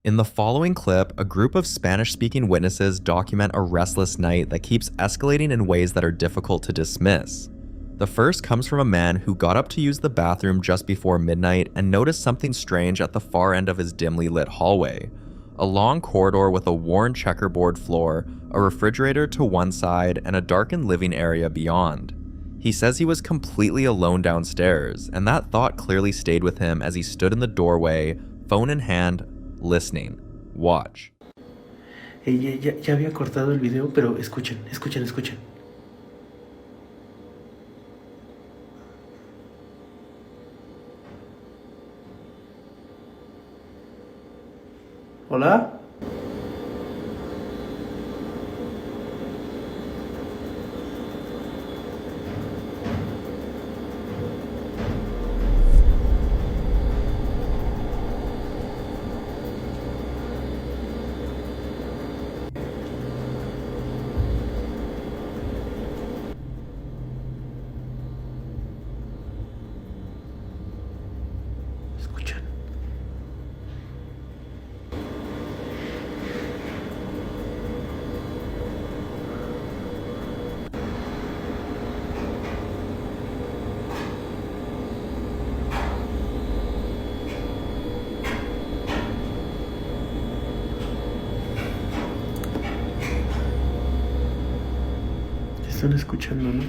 In the following clip, a group of Spanish-speaking witnesses document a restless night that keeps escalating in ways that are difficult to dismiss. The first comes from a man who got up to use the bathroom just before midnight and noticed something strange at the far end of his dimly lit hallway. A long corridor with a worn checkerboard floor, a refrigerator to one side, and a darkened living area beyond. He says he was completely alone downstairs, and that thought clearly stayed with him as he stood in the doorway, phone in hand, listening. Watch. Ya había cortado el video, pero escuchen. ¿Hola? Escuchan. Están escuchando, ¿no?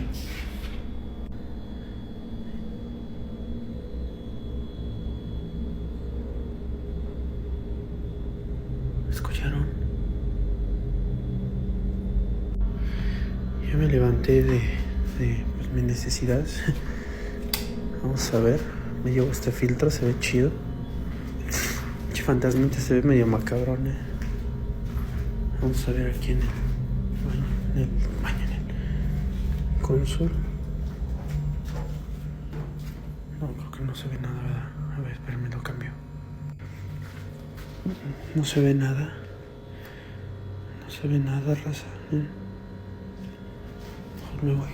¿Escucharon? Yo me levanté de pues, mis necesidades. Vamos a ver. Me llevo este filtro, se ve chido. Che fantasmita, se ve medio macabrón, Vamos a ver aquí en el baño, en el console. No, creo que no se ve nada, ¿verdad? A ver, espérame, lo cambio. No se ve nada. No se ve nada, raza. Mejor me voy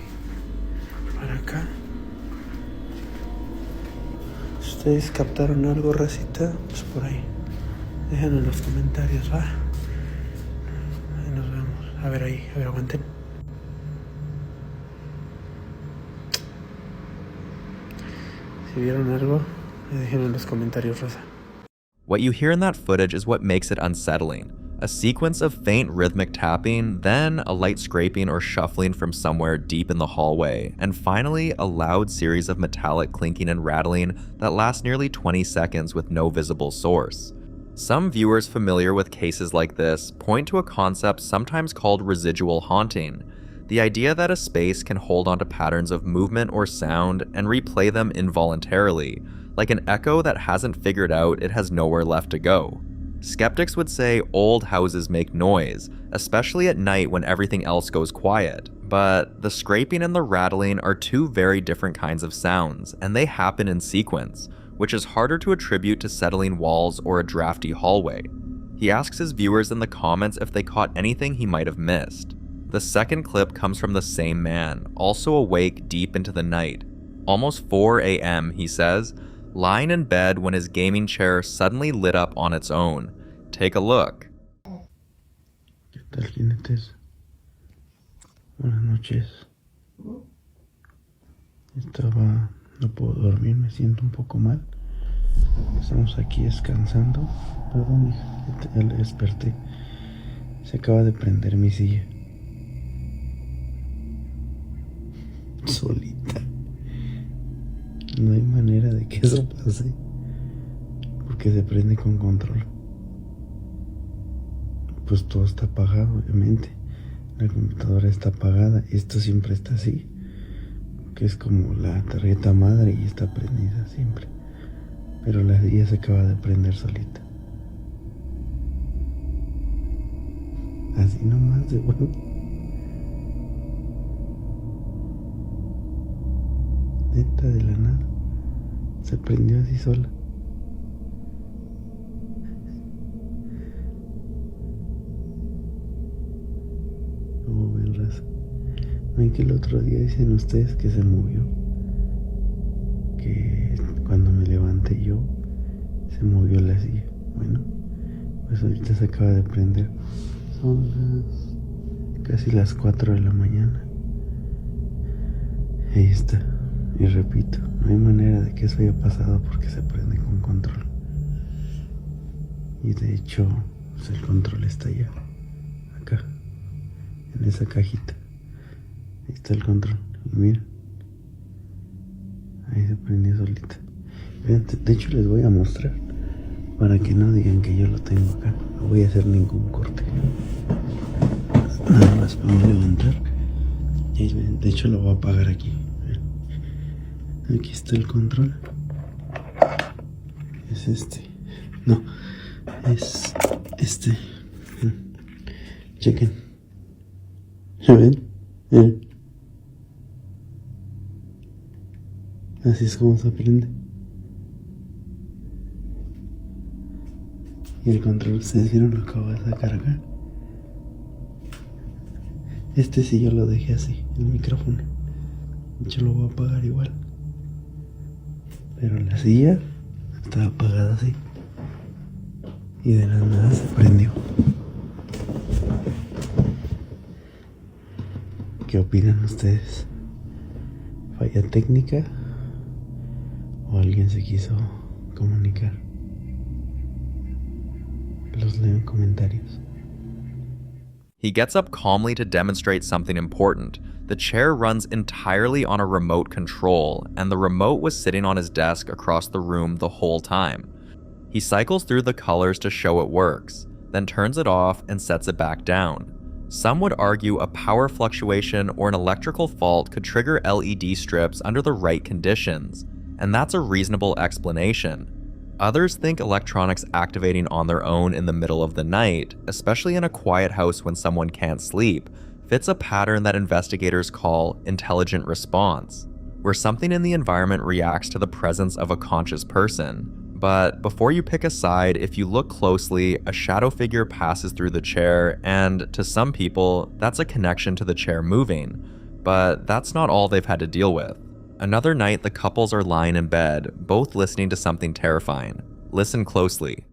para acá. Si ustedes captaron algo, racita, pues por ahí. Déjenlo en los comentarios, va. Ahí nos vemos. A ver ahí, aguanten. Si vieron algo, déjenlo en los comentarios, raza. What you hear in that footage is what makes it unsettling. A sequence of faint rhythmic tapping, then a light scraping or shuffling from somewhere deep in the hallway, and finally a loud series of metallic clinking and rattling that lasts nearly 20 seconds with no visible source. Some viewers familiar with cases like this point to a concept sometimes called residual haunting, the idea that a space can hold onto patterns of movement or sound and replay them involuntarily, like an echo that hasn't figured out it has nowhere left to go. Skeptics would say old houses make noise, especially at night when everything else goes quiet, but the scraping and the rattling are two very different kinds of sounds, and they happen in sequence, which is harder to attribute to settling walls or a drafty hallway. He asks his viewers in the comments if they caught anything he might have missed. The second clip comes from the same man, also awake deep into the night. Almost 4 a.m., he says, lying in bed when his gaming chair suddenly lit up on its own. Take a look. ¿Qué tal, jinetes? Buenas noches. No puedo dormir, me siento un poco mal. Estamos aquí descansando. Perdón, hija, ya le desperté. Se acaba de prender mi silla. Solita. No hay manera de que eso pase, porque se prende con control. Pues todo está apagado, obviamente. La computadora está apagada. Esto siempre está así, que es como la tarjeta madre y está prendida siempre. Pero la silla se acaba de prender solita. Así nomás de bueno. Neta, de la nada. Se prendió así sola. Como ven, raza. Ven que el otro día dicen ustedes que se movió. Que cuando me levanté yo, se movió la silla. Bueno, Pues ahorita se acaba de prender. Son casi las 4 de la mañana. Ahí está. Y repito, no hay manera de que eso haya pasado porque se prende con control. Y de hecho, pues el control está allá. Acá. En esa cajita. Ahí está el control. Y mira. Ahí se prendió solita. De hecho les voy a mostrar. Para que no digan que yo lo tengo acá. No voy a hacer ningún corte. Nada más me voy a levantar. Y de hecho lo voy a apagar aquí. Aquí está el control. Es este. No. Es este. Chequen. ¿Ya ven? Así es como se prende. Y el control, ustedes vieron, lo acabo de sacar acá. Este sí yo lo dejé así, el micrófono. Yo lo voy a apagar igual. Pero la silla estaba apagada así. Y de la nada se prendió. ¿Qué opinan ustedes? ¿Falla técnica? ¿O alguien se quiso comunicar? Los leo en comentarios. He gets up calmly to demonstrate something important. The chair runs entirely on a remote control, and the remote was sitting on his desk across the room the whole time. He cycles through the colors to show it works, then turns it off and sets it back down. Some would argue a power fluctuation or an electrical fault could trigger LED strips under the right conditions, and that's a reasonable explanation. Others think electronics activating on their own in the middle of the night, especially in a quiet house when someone can't sleep, fits a pattern that investigators call intelligent response, where something in the environment reacts to the presence of a conscious person. But before you pick a side, if you look closely, a shadow figure passes through the chair, and to some people, that's a connection to the chair moving. But that's not all they've had to deal with. Another night, the couples are lying in bed, both listening to something terrifying. Listen closely.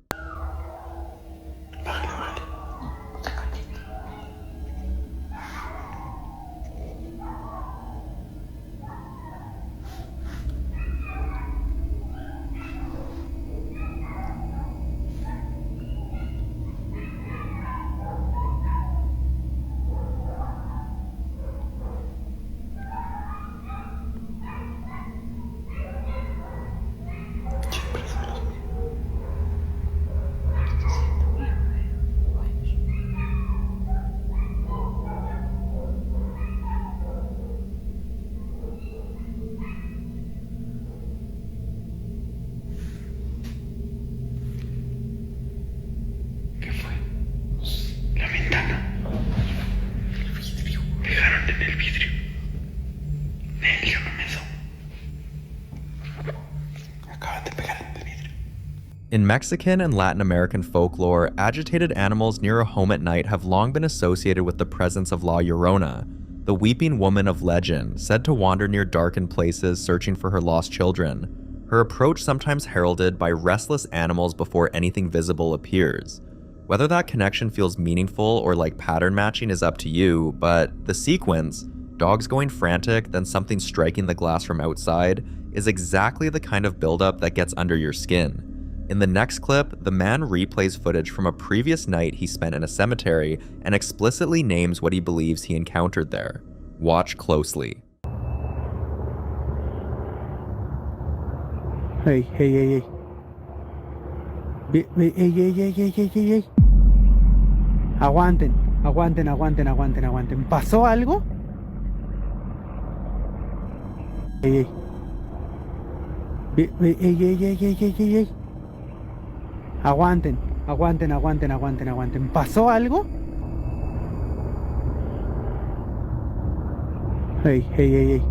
In Mexican and Latin American folklore, agitated animals near a home at night have long been associated with the presence of La Llorona, the weeping woman of legend, said to wander near darkened places searching for her lost children. Her approach sometimes heralded by restless animals before anything visible appears. Whether that connection feels meaningful or like pattern matching is up to you, but the sequence, dogs going frantic, then something striking the glass from outside, is exactly the kind of buildup that gets under your skin. In the next clip, the man replays footage from a previous night he spent in a cemetery and explicitly names what he believes he encountered there. Watch closely. Hey. Hey. Aguanten. ¿Pasó algo? Hey. Aguanten. ¿Pasó algo? Hey. Hey.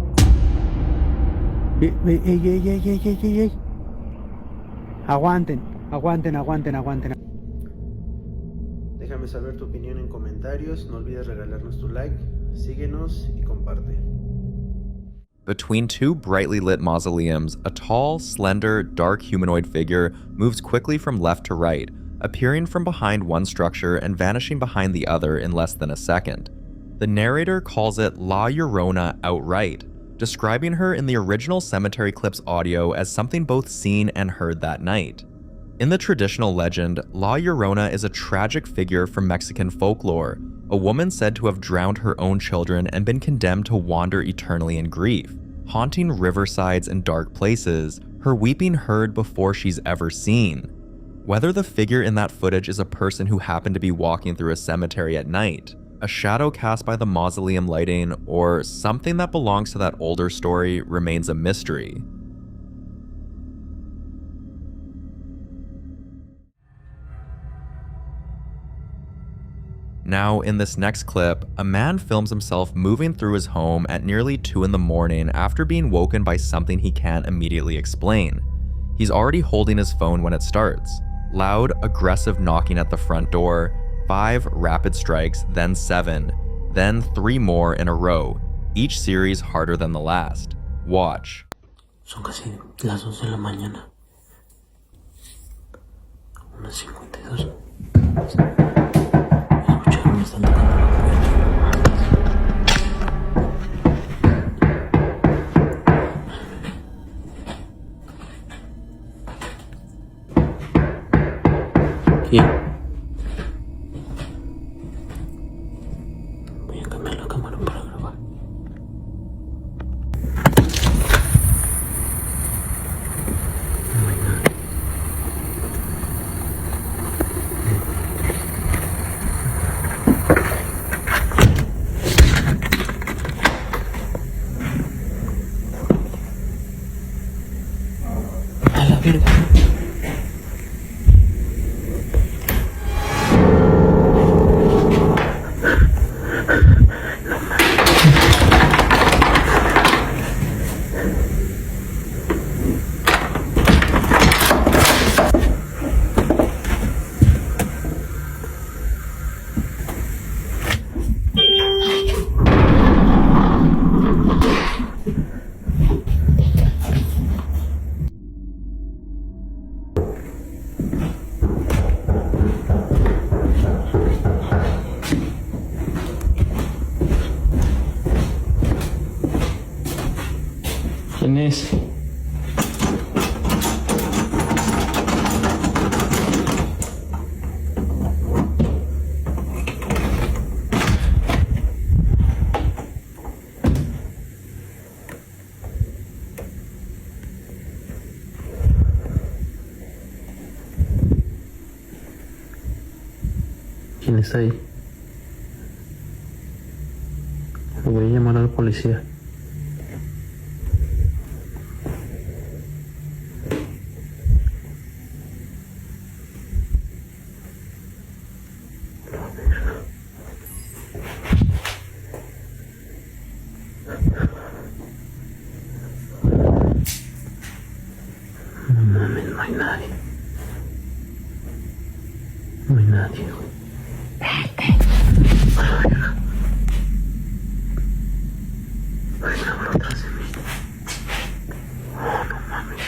Aguanten. Déjame saber tu opinión en comentarios. No olvides regalarnos tu like. Síguenos y comparte. Between two brightly lit mausoleums, a tall, slender, dark humanoid figure moves quickly from left to right, appearing from behind one structure and vanishing behind the other in less than a second. The narrator calls it La Llorona outright, describing her in the original Cemetery Clips audio as something both seen and heard that night. In the traditional legend, La Llorona is a tragic figure from Mexican folklore, a woman said to have drowned her own children and been condemned to wander eternally in grief, haunting riversides and dark places, her weeping heard before she's ever seen. Whether the figure in that footage is a person who happened to be walking through a cemetery at night, a shadow cast by the mausoleum lighting, or something that belongs to that older story remains a mystery. Now, in this next clip, a man films himself moving through his home at nearly 2 in the morning after being woken by something he can't immediately explain. He's already holding his phone when it starts. Loud, aggressive knocking at the front door, 5 rapid strikes, then 7, then 3 more in a row, each series harder than the last. Watch. Son casi las 11 de la mañana. 1:52. Escucharon, me están tocando la puerta. ¿Quién? Voy a cambiar la cámara para grabar. No hay nada. A la verga. ¿Quién es? ¿Quién está ahí? Le voy a llamar a la policía. No mames, no hay nadie. No hay nadie, güey. A la verga. Ay, me habló atrás de mí. Oh, no mames.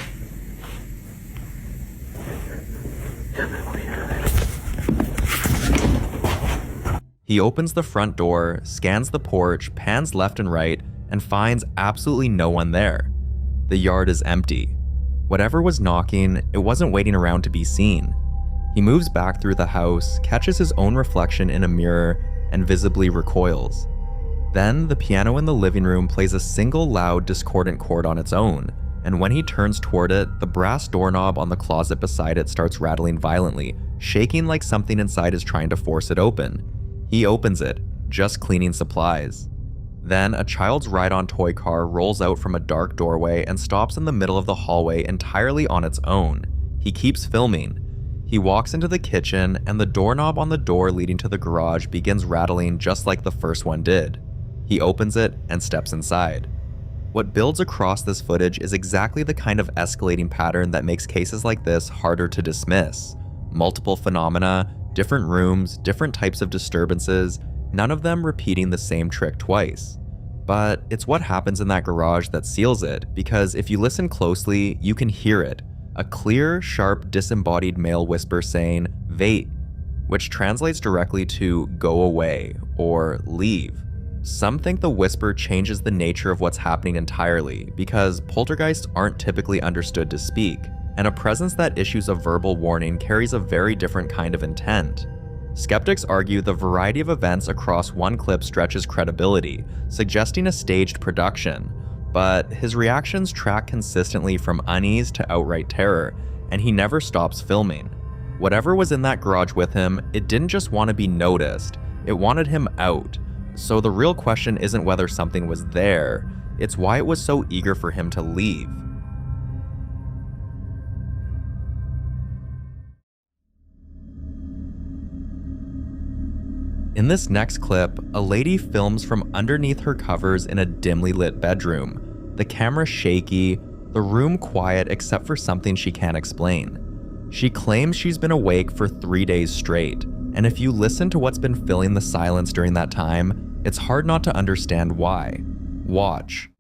Ya me voy a la verga. He opens the front door, scans the porch, pans left and right, and finds absolutely no one there. The yard is empty. Whatever was knocking, it wasn't waiting around to be seen. He moves back through the house, catches his own reflection in a mirror, and visibly recoils. Then, the piano in the living room plays a single loud, discordant chord on its own, and when he turns toward it, the brass doorknob on the closet beside it starts rattling violently, shaking like something inside is trying to force it open. He opens it, just cleaning supplies. Then, a child's ride-on toy car rolls out from a dark doorway and stops in the middle of the hallway entirely on its own. He keeps filming. He walks into the kitchen, and the doorknob on the door leading to the garage begins rattling just like the first one did. He opens it and steps inside. What builds across this footage is exactly the kind of escalating pattern that makes cases like this harder to dismiss. Multiple phenomena, different rooms, different types of disturbances, none of them repeating the same trick twice. But it's what happens in that garage that seals it, because if you listen closely, you can hear it. A clear, sharp, disembodied male whisper saying, vate, which translates directly to go away or leave. Some think the whisper changes the nature of what's happening entirely because poltergeists aren't typically understood to speak, and a presence that issues a verbal warning carries a very different kind of intent. Skeptics argue the variety of events across one clip stretches credibility, suggesting a staged production, but his reactions track consistently from unease to outright terror, and he never stops filming. Whatever was in that garage with him, it didn't just want to be noticed, it wanted him out. So the real question isn't whether something was there, it's why it was so eager for him to leave. In this next clip, a lady films from underneath her covers in a dimly lit bedroom. The camera shaky, the room quiet except for something she can't explain. She claims she's been awake for 3 days straight, and if you listen to what's been filling the silence during that time, it's hard not to understand why. Watch.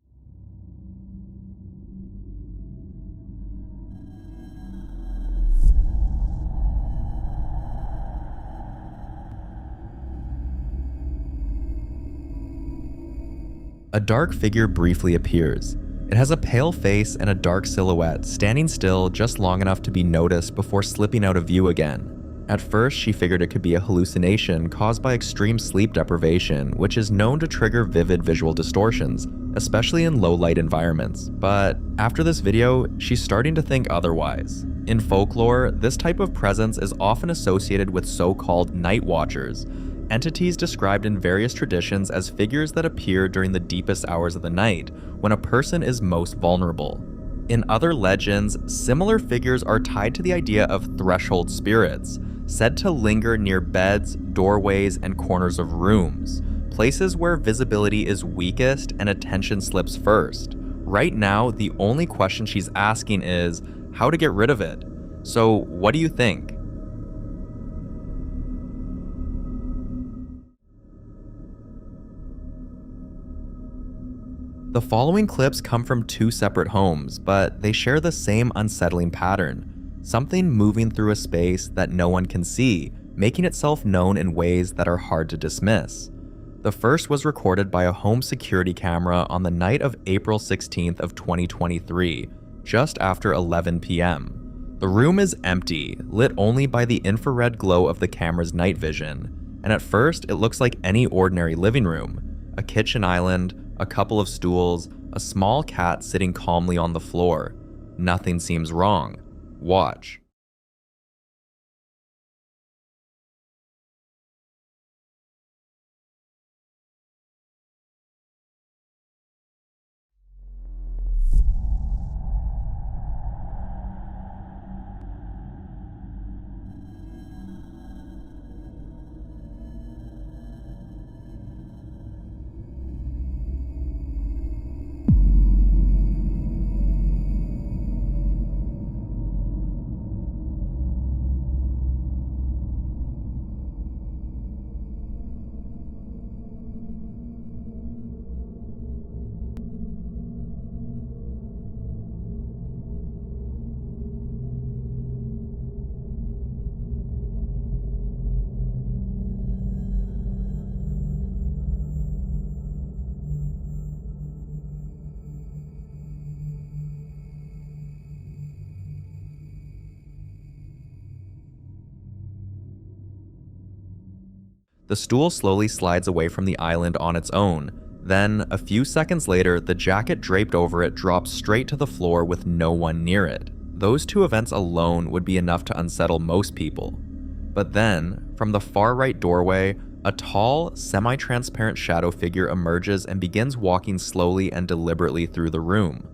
A dark figure briefly appears. It has a pale face and a dark silhouette, standing still just long enough to be noticed before slipping out of view again. At first, she figured it could be a hallucination caused by extreme sleep deprivation, which is known to trigger vivid visual distortions, especially in low-light environments. But after this video, she's starting to think otherwise. In folklore, this type of presence is often associated with so-called night watchers, entities described in various traditions as figures that appear during the deepest hours of the night, when a person is most vulnerable. In other legends, similar figures are tied to the idea of threshold spirits, said to linger near beds, doorways, and corners of rooms, places where visibility is weakest and attention slips first. Right now, the only question she's asking is how to get rid of it. So, what do you think? The following clips come from two separate homes, but they share the same unsettling pattern. Something moving through a space that no one can see, making itself known in ways that are hard to dismiss. The first was recorded by a home security camera on the night of April 16th of 2023, just after 11 p.m. The room is empty, lit only by the infrared glow of the camera's night vision, and at first it looks like any ordinary living room. A kitchen island, a couple of stools, a small cat sitting calmly on the floor. Nothing seems wrong. Watch. The stool slowly slides away from the island on its own. Then, a few seconds later, the jacket draped over it drops straight to the floor with no one near it. Those two events alone would be enough to unsettle most people. But then, from the far right doorway, a tall, semi-transparent shadow figure emerges and begins walking slowly and deliberately through the room.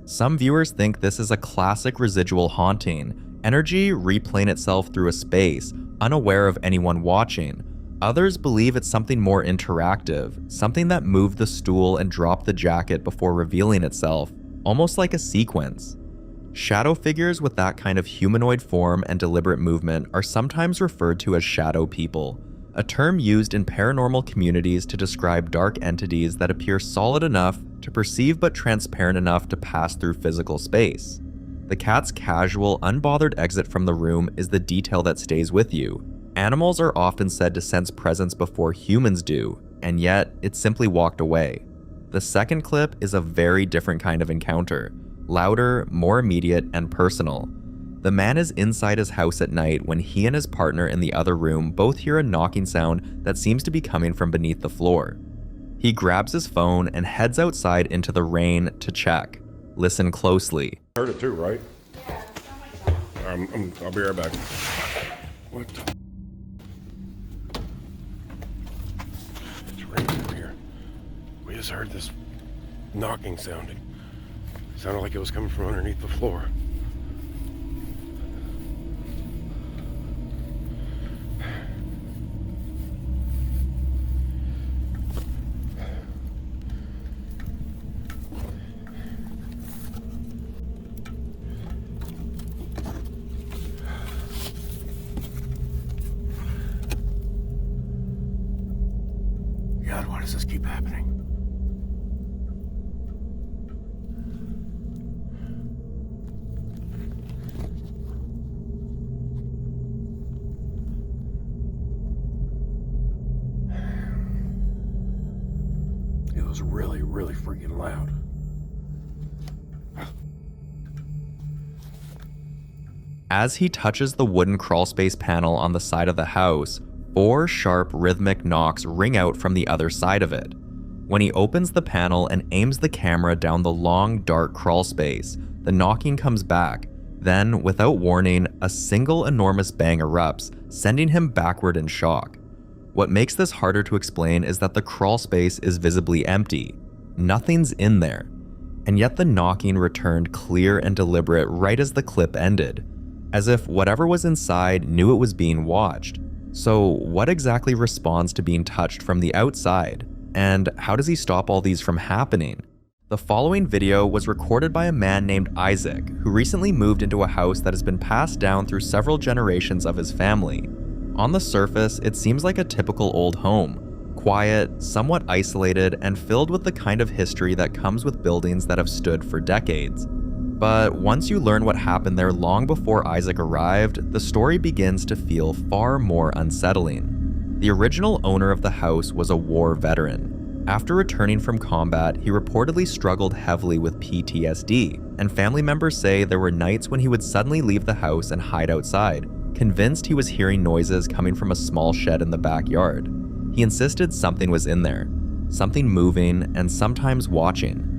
Some viewers think this is a classic residual haunting, energy replaying itself through a space, unaware of anyone watching. Others believe it's something more interactive, something that moved the stool and dropped the jacket before revealing itself, almost like a sequence. Shadow figures with that kind of humanoid form and deliberate movement are sometimes referred to as shadow people, a term used in paranormal communities to describe dark entities that appear solid enough to perceive but transparent enough to pass through physical space. The cat's casual, unbothered exit from the room is the detail that stays with you. Animals are often said to sense presence before humans do, and yet it simply walked away. The second clip is a very different kind of encounter, louder, more immediate, and personal. The man is inside his house at night when he and his partner in the other room both hear a knocking sound that seems to be coming from beneath the floor. He grabs his phone and heads outside into the rain to check. Listen closely. Heard it too, right? I'll be right back. What the? It's raining over here. We just heard this knocking sounding. It sounded like it was coming from underneath the floor. God, why does this keep happening? It was really, really freaking loud. As he touches the wooden crawlspace panel on the side of the house, 4 sharp rhythmic knocks ring out from the other side of it. When he opens the panel and aims the camera down the long, dark crawlspace, the knocking comes back. Then, without warning, a single enormous bang erupts, sending him backward in shock. What makes this harder to explain is that the crawlspace is visibly empty. Nothing's in there. And yet the knocking returned clear and deliberate right as the clip ended, as if whatever was inside knew it was being watched. So what exactly responds to being touched from the outside? And how does he stop all these from happening? The following video was recorded by a man named Isaac, who recently moved into a house that has been passed down through several generations of his family. On the surface, it seems like a typical old home, quiet, somewhat isolated, and filled with the kind of history that comes with buildings that have stood for decades. But once you learn what happened there long before Isaac arrived, the story begins to feel far more unsettling. The original owner of the house was a war veteran. After returning from combat, he reportedly struggled heavily with PTSD, and family members say there were nights when he would suddenly leave the house and hide outside, convinced he was hearing noises coming from a small shed in the backyard. He insisted something was in there, something moving and sometimes watching.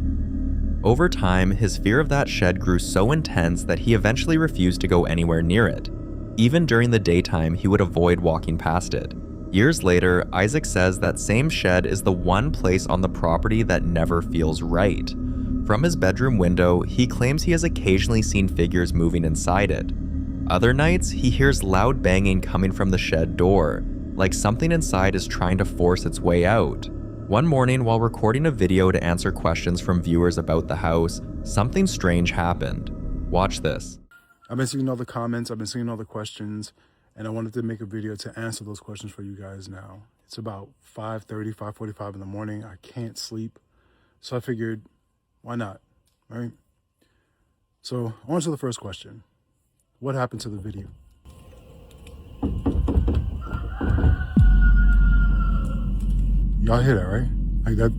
Over time, his fear of that shed grew so intense that he eventually refused to go anywhere near it. Even during the daytime, he would avoid walking past it. Years later, Isaac says that same shed is the one place on the property that never feels right. From his bedroom window, he claims he has occasionally seen figures moving inside it. Other nights, he hears loud banging coming from the shed door, like something inside is trying to force its way out. One morning, while recording a video to answer questions from viewers about the house, something strange happened. Watch this. I've been seeing all the comments, I've been seeing all the questions, and I wanted to make a video to answer those questions for you guys now. It's about 5:30, 5:45 in the morning. I can't sleep. So I figured, why not, right? So I'll answer the first question. What happened to the video? Y'all hear that, right? Like that.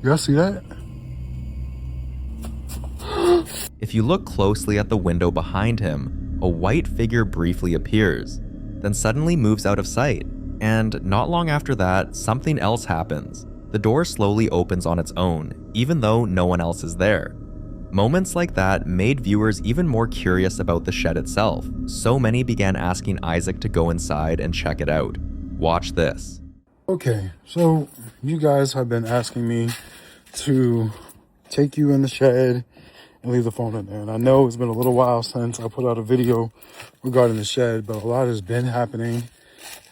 Y'all see that? If you look closely at the window behind him, a white figure briefly appears, then suddenly moves out of sight. And not long after that, something else happens. The door slowly opens on its own, even though no one else is there. Moments like that made viewers even more curious about the shed itself, so many began asking Isaac to go inside and check it out. Watch this. Okay, so you guys have been asking me to take you in the shed and leave the phone in there. And I know it's been a little while since I put out a video regarding the shed, but a lot has been happening.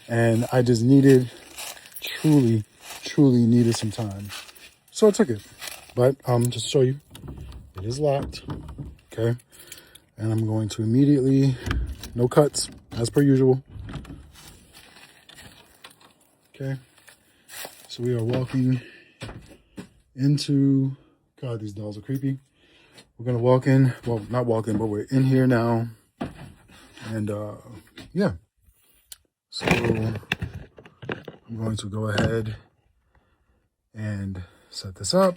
and I just truly needed some time. So I took it. But just to show you, it is locked, okay? And I'm going to immediately, no cuts, as per usual. Okay, so we are walking into, God, these dolls are creepy. We're gonna walk in, well, not walk in, but we're in here now. And yeah, so I'm going to go ahead and set this up.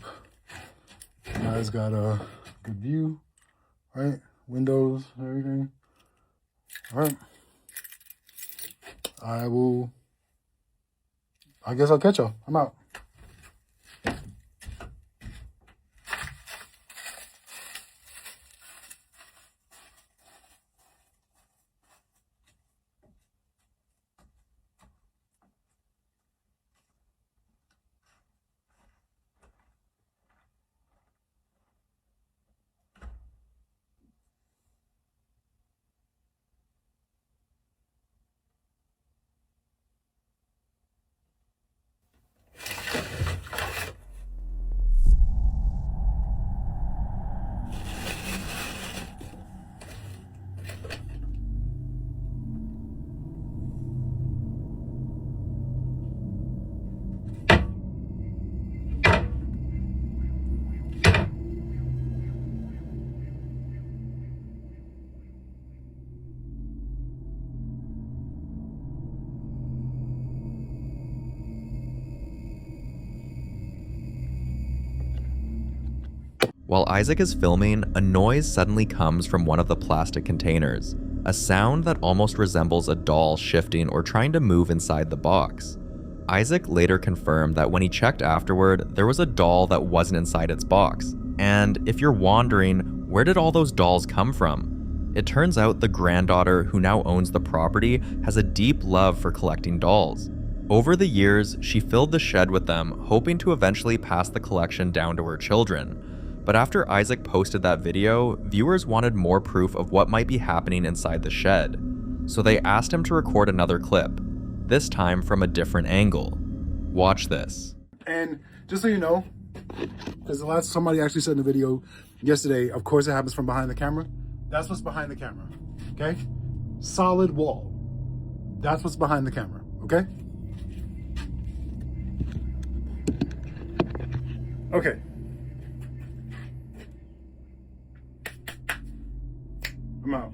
You guys got a good view, right? Windows, everything. All right. I guess I'll catch y'all. I'm out. While Isaac is filming, a noise suddenly comes from one of the plastic containers, a sound that almost resembles a doll shifting or trying to move inside the box. Isaac later confirmed that when he checked afterward, there was a doll that wasn't inside its box. And if you're wondering, where did all those dolls come from? It turns out the granddaughter who now owns the property has a deep love for collecting dolls. Over the years, she filled the shed with them, hoping to eventually pass the collection down to her children. But after Isaac posted that video, viewers wanted more proof of what might be happening inside the shed. So they asked him to record another clip, this time from a different angle. Watch this. And just so you know, because somebody actually said in the video yesterday, of course it happens from behind the camera. That's what's behind the camera, okay? Solid wall. That's what's behind the camera, okay? Okay. I'm out.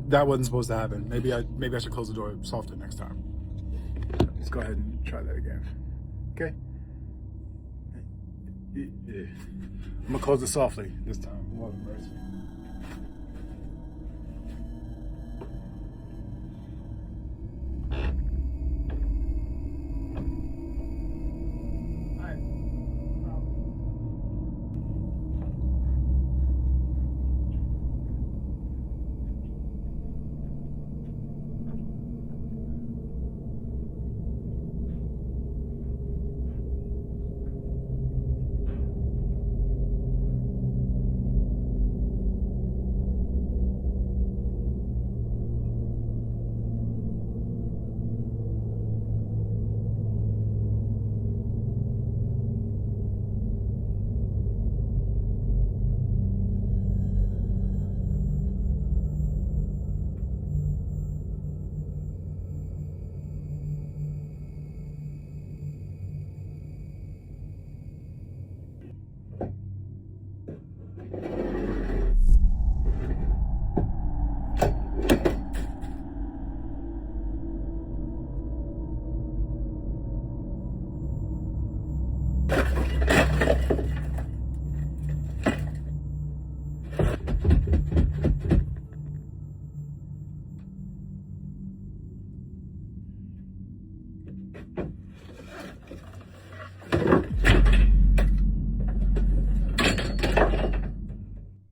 That wasn't supposed to happen. Maybe I should close the door softer next time. Let's go ahead and try that again. Okay? I'm gonna close it softly this time. Lord have mercy.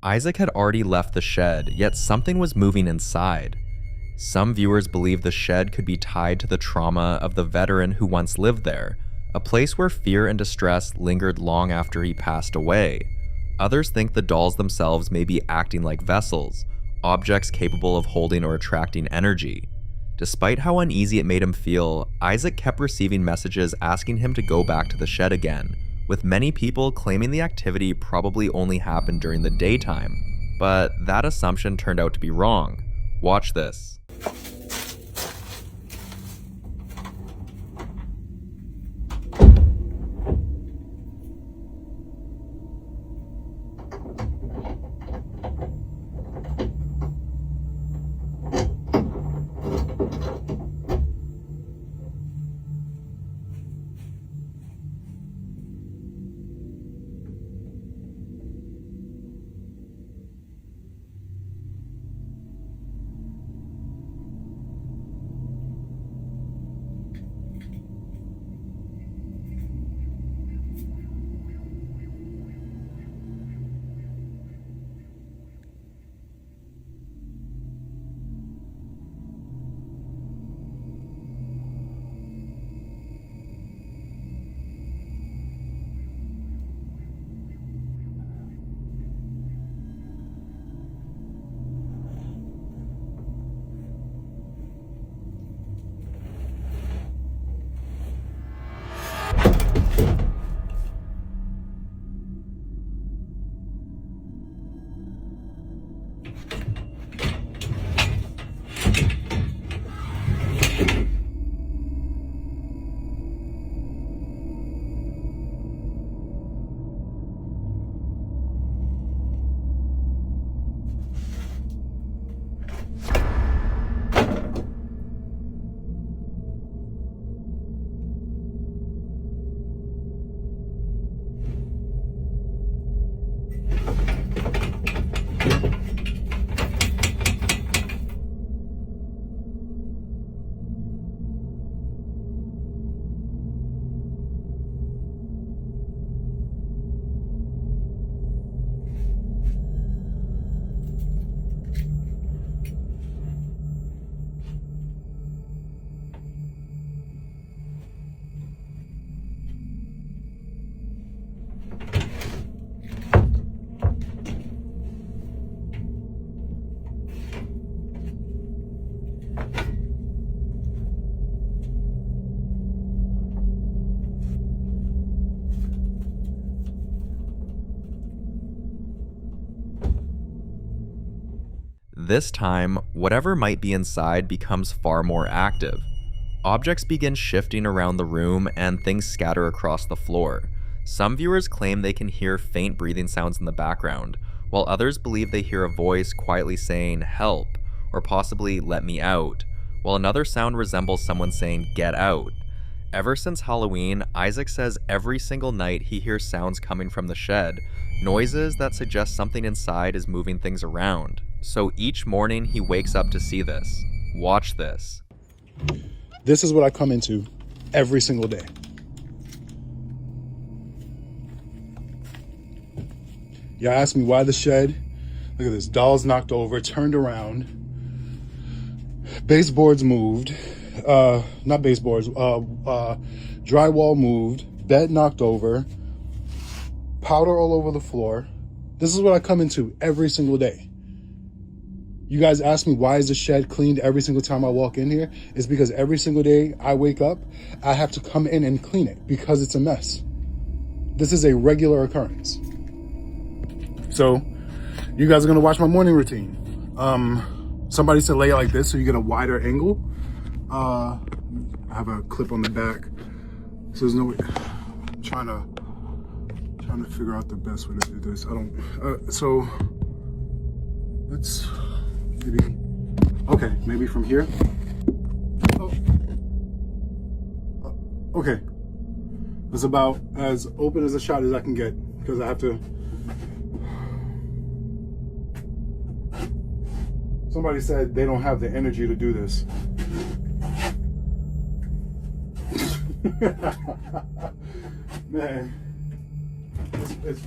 Isaac had already left the shed, yet something was moving inside. Some viewers believe the shed could be tied to the trauma of the veteran who once lived there, a place where fear and distress lingered long after he passed away. Others think the dolls themselves may be acting like vessels, objects capable of holding or attracting energy. Despite how uneasy it made him feel, Isaac kept receiving messages asking him to go back to the shed again, with many people claiming the activity probably only happened during the daytime. But that assumption turned out to be wrong. Watch this. This time, whatever might be inside becomes far more active. Objects begin shifting around the room and things scatter across the floor. Some viewers claim they can hear faint breathing sounds in the background, while others believe they hear a voice quietly saying "help" or possibly "let me out," while another sound resembles someone saying "get out." Ever since Halloween, Isaac says every single night he hears sounds coming from the shed, noises that suggest something inside is moving things around. So each morning he wakes up to see this. Watch this. This is what I come into every single day. Y'all ask me why the shed. Look at this. Dolls knocked over, turned around. Baseboards moved. Not baseboards. Drywall moved. Bed knocked over. Powder all over the floor. This is what I come into every single day. You guys ask me why is the shed cleaned every single time I walk in here? It's because every single day I wake up, I have to come in and clean it because it's a mess. This is a regular occurrence. So you guys are gonna watch my morning routine. Somebody said lay it like this so you get a wider angle. I have a clip on the back, so there's no way. I'm trying to figure out the best way to do this. I don't. So let's maybe. Okay, maybe from here. Oh. Okay, it's about as open as a shot as I can get because I have to. Somebody said they don't have the energy to do this. Man, it's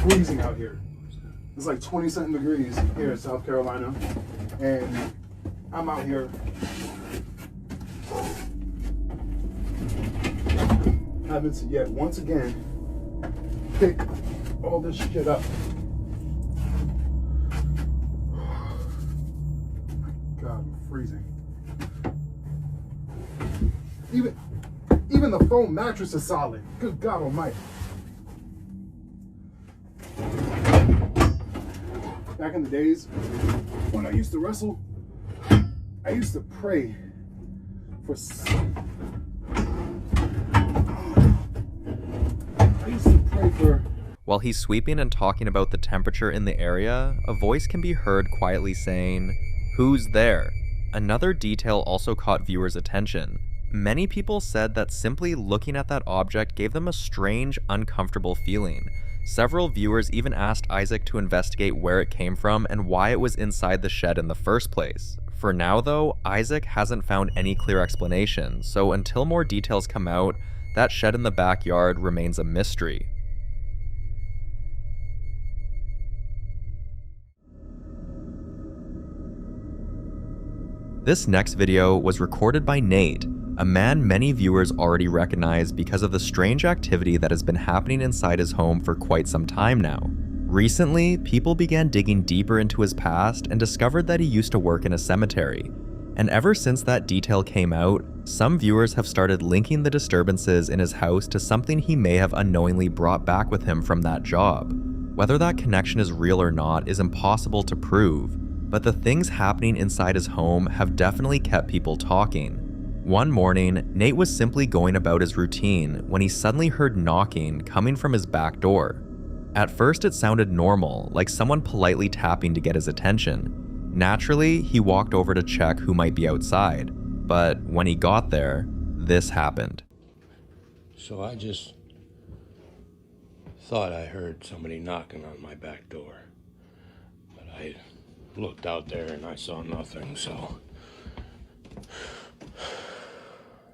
freezing out here. It's like 20-something degrees here in South Carolina, and I'm out here having to yet once again pick all this shit up. God, I'm freezing. Even the foam mattress is solid. Good God Almighty. Back in the days when I used to wrestle, I used to pray for. While he's sweeping and talking about the temperature in the area, a voice can be heard quietly saying, "Who's there?" Another detail also caught viewers' attention. Many people said that simply looking at that object gave them a strange, uncomfortable feeling. Several viewers even asked Isaac to investigate where it came from and why it was inside the shed in the first place. For now though, Isaac hasn't found any clear explanation, so until more details come out, that shed in the backyard remains a mystery. This next video was recorded by Nate, a man many viewers already recognize because of the strange activity that has been happening inside his home for quite some time now. Recently, people began digging deeper into his past and discovered that he used to work in a cemetery. And ever since that detail came out, some viewers have started linking the disturbances in his house to something he may have unknowingly brought back with him from that job. Whether that connection is real or not is impossible to prove, but the things happening inside his home have definitely kept people talking. One morning, Nate was simply going about his routine when he suddenly heard knocking coming from his back door. At first it sounded normal, like someone politely tapping to get his attention. Naturally, he walked over to check who might be outside, but when he got there, this happened. So I just thought I heard somebody knocking on my back door, but I looked out there and I saw nothing, so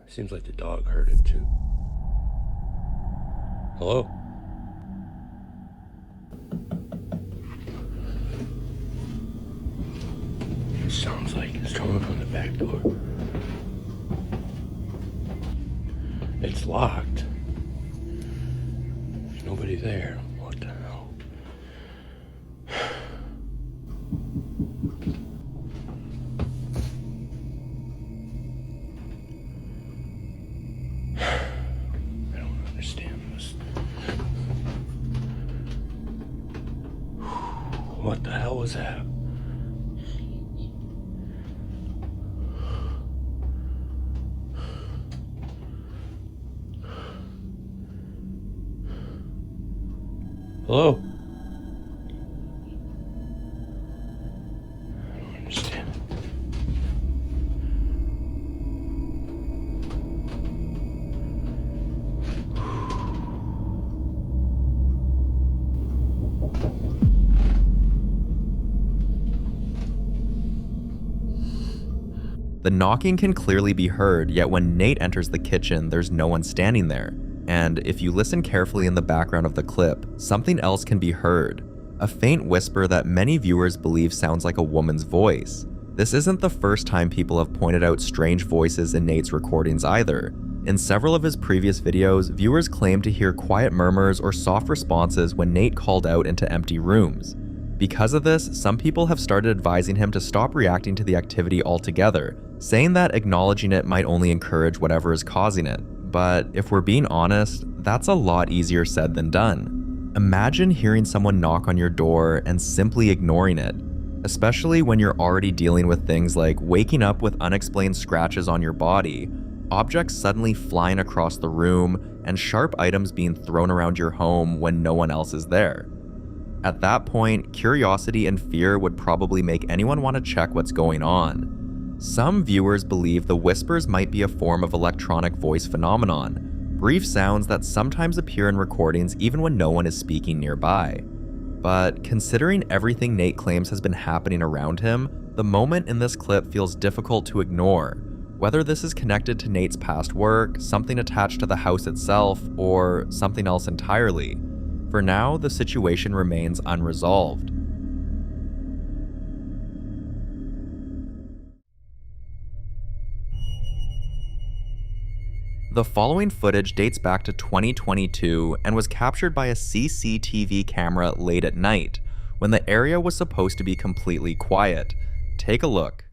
seems like the dog heard it too. Hello? It sounds like it's coming from the back door. It's locked. There's nobody there. What the hell? I don't understand this. What the hell was that? Hello? I don't understand. The knocking can clearly be heard, yet when Nate enters the kitchen, there's no one standing there. And if you listen carefully in the background of the clip, something else can be heard. A faint whisper that many viewers believe sounds like a woman's voice. This isn't the first time people have pointed out strange voices in Nate's recordings either. In several of his previous videos, viewers claimed to hear quiet murmurs or soft responses when Nate called out into empty rooms. Because of this, some people have started advising him to stop reacting to the activity altogether, saying that acknowledging it might only encourage whatever is causing it. But if we're being honest, that's a lot easier said than done. Imagine hearing someone knock on your door and simply ignoring it, especially when you're already dealing with things like waking up with unexplained scratches on your body, objects suddenly flying across the room, and sharp items being thrown around your home when no one else is there. At that point, curiosity and fear would probably make anyone want to check what's going on. Some viewers believe the whispers might be a form of electronic voice phenomenon, brief sounds that sometimes appear in recordings even when no one is speaking nearby. But considering everything Nate claims has been happening around him, the moment in this clip feels difficult to ignore. Whether this is connected to Nate's past work, something attached to the house itself, or something else entirely. For now, the situation remains unresolved. The following footage dates back to 2022 and was captured by a CCTV camera late at night, when the area was supposed to be completely quiet. Take a look.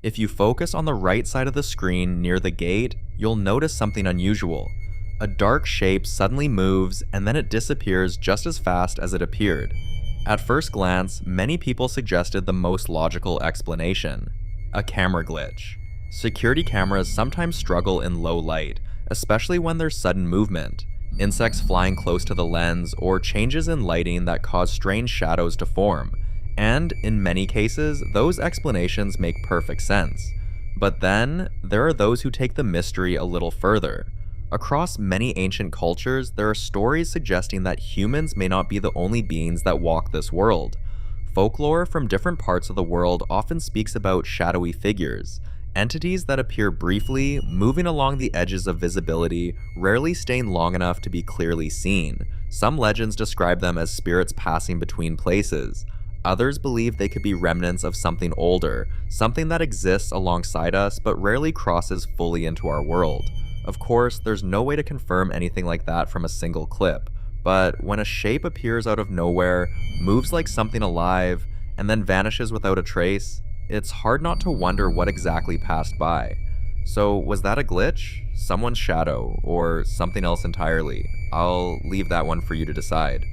If you focus on the right side of the screen near the gate, you'll notice something unusual. A dark shape suddenly moves and then it disappears just as fast as it appeared. At first glance, many people suggested the most logical explanation: a camera glitch. Security cameras sometimes struggle in low light, especially when there's sudden movement, insects flying close to the lens, or changes in lighting that cause strange shadows to form. And in many cases, those explanations make perfect sense. But then, there are those who take the mystery a little further. Across many ancient cultures, there are stories suggesting that humans may not be the only beings that walk this world. Folklore from different parts of the world often speaks about shadowy figures, entities that appear briefly, moving along the edges of visibility, rarely staying long enough to be clearly seen. Some legends describe them as spirits passing between places. Others believe they could be remnants of something older, something that exists alongside us but rarely crosses fully into our world. Of course, there's no way to confirm anything like that from a single clip, but when a shape appears out of nowhere, moves like something alive, and then vanishes without a trace, it's hard not to wonder what exactly passed by. So was that a glitch, someone's shadow, or something else entirely? I'll leave that one for you to decide.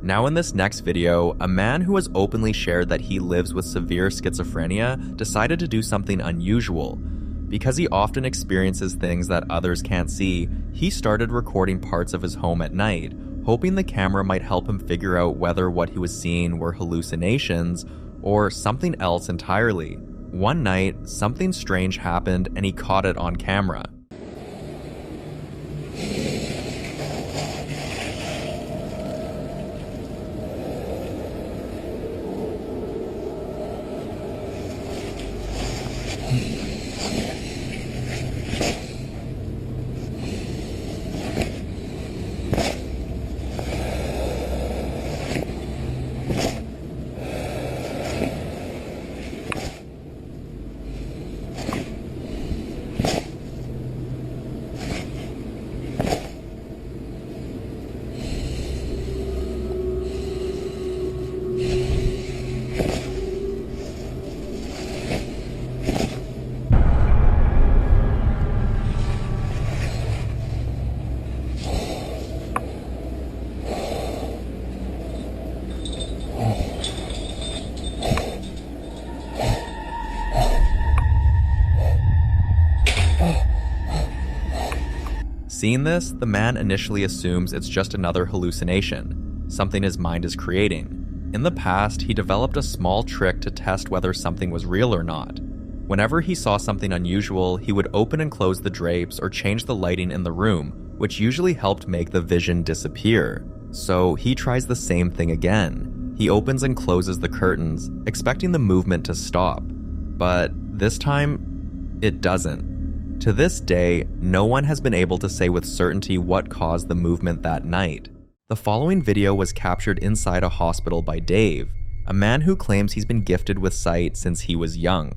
Now in this next video, a man who has openly shared that he lives with severe schizophrenia decided to do something unusual. Because he often experiences things that others can't see, he started recording parts of his home at night, hoping the camera might help him figure out whether what he was seeing were hallucinations or something else entirely. One night, something strange happened and he caught it on camera. Seeing this, the man initially assumes it's just another hallucination, something his mind is creating. In the past, he developed a small trick to test whether something was real or not. Whenever he saw something unusual, he would open and close the drapes or change the lighting in the room, which usually helped make the vision disappear. So he tries the same thing again. He opens and closes the curtains, expecting the movement to stop. But this time, it doesn't. To this day, no one has been able to say with certainty what caused the movement that night. The following video was captured inside a hospital by Dave, a man who claims he's been gifted with sight since he was young.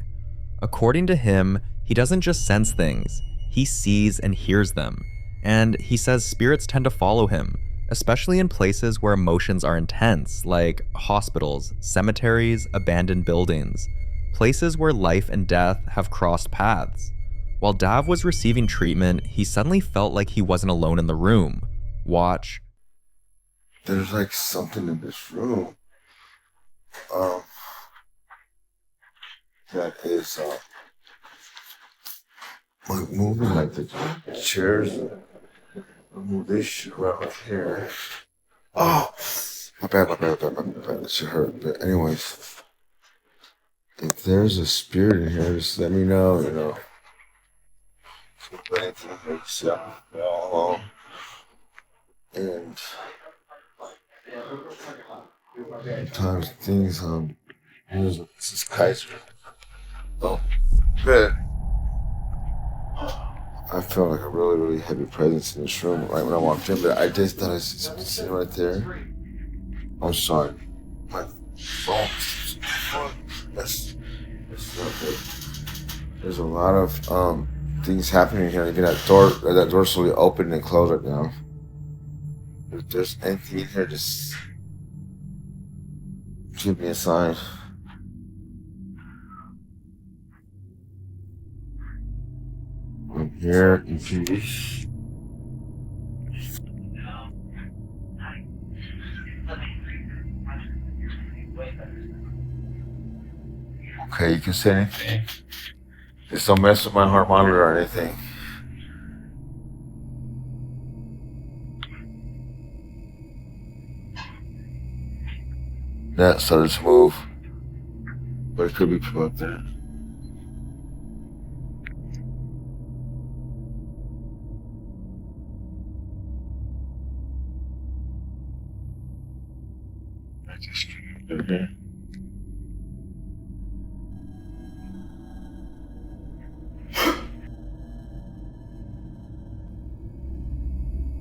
According to him, he doesn't just sense things, he sees and hears them. And he says spirits tend to follow him, especially in places where emotions are intense, like hospitals, cemeteries, abandoned buildings, places where life and death have crossed paths. While Dav was receiving treatment, he suddenly felt like he wasn't alone in the room. Watch. There's like something in this room that is like moving, like the chairs. I'll move this shit right here. Oh, My bad. That shit hurt. But anyways, if there's a spirit in here, just let me know, you know. And sometimes things, this is Kaiser. Oh, good. I felt like a really heavy presence in this room right when I walked in, but I just thought I see something sitting right there. I'm sorry. My phone. That's not good. There's a lot of things happening here. Even that door slowly opened and closed right now. If there's anything in here, just give me a sign. I'm here if you wish. Okay, you can say anything. Just don't mess with my heart monitor or anything. That started to move. But it could be people up there. I just came in here.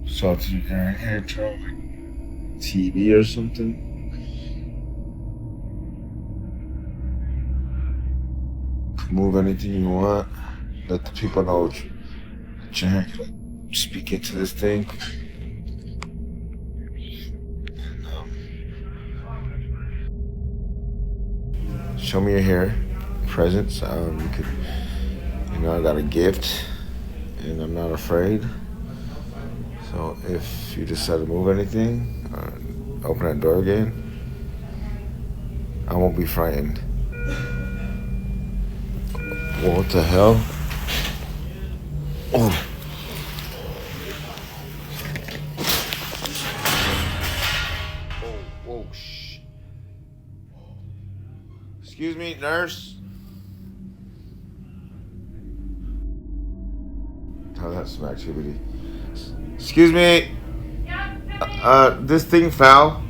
Something in here, TV or something. Move anything you want. Let the people know that you're here. Speak into this thing. Show me your hair, presents. You could, I got a gift, and I'm not afraid. So if you decide to move anything, or open that door again, I won't be frightened. What the hell? Oh. Whoa, shh. Excuse me, nurse. Oh, that's some activity. Excuse me. This thing fell.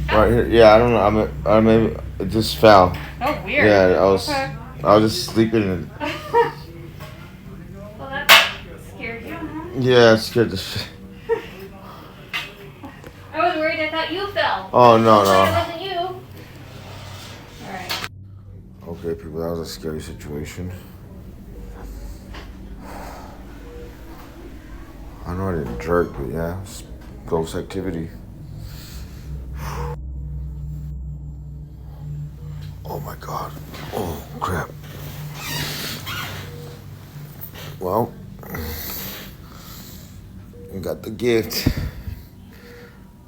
Right here. Yeah, I don't know. I maybe it just fell. Oh, weird. Yeah, Okay. I was just sleeping and. Well, that scared you, huh? Yeah, it scared the shit. I was worried. I thought you fell. Oh no. It wasn't you. All right. Okay, people, that was a scary situation. I know I didn't jerk, but yeah, it's ghost activity. Oh my god. Oh crap. Well, I got the gift,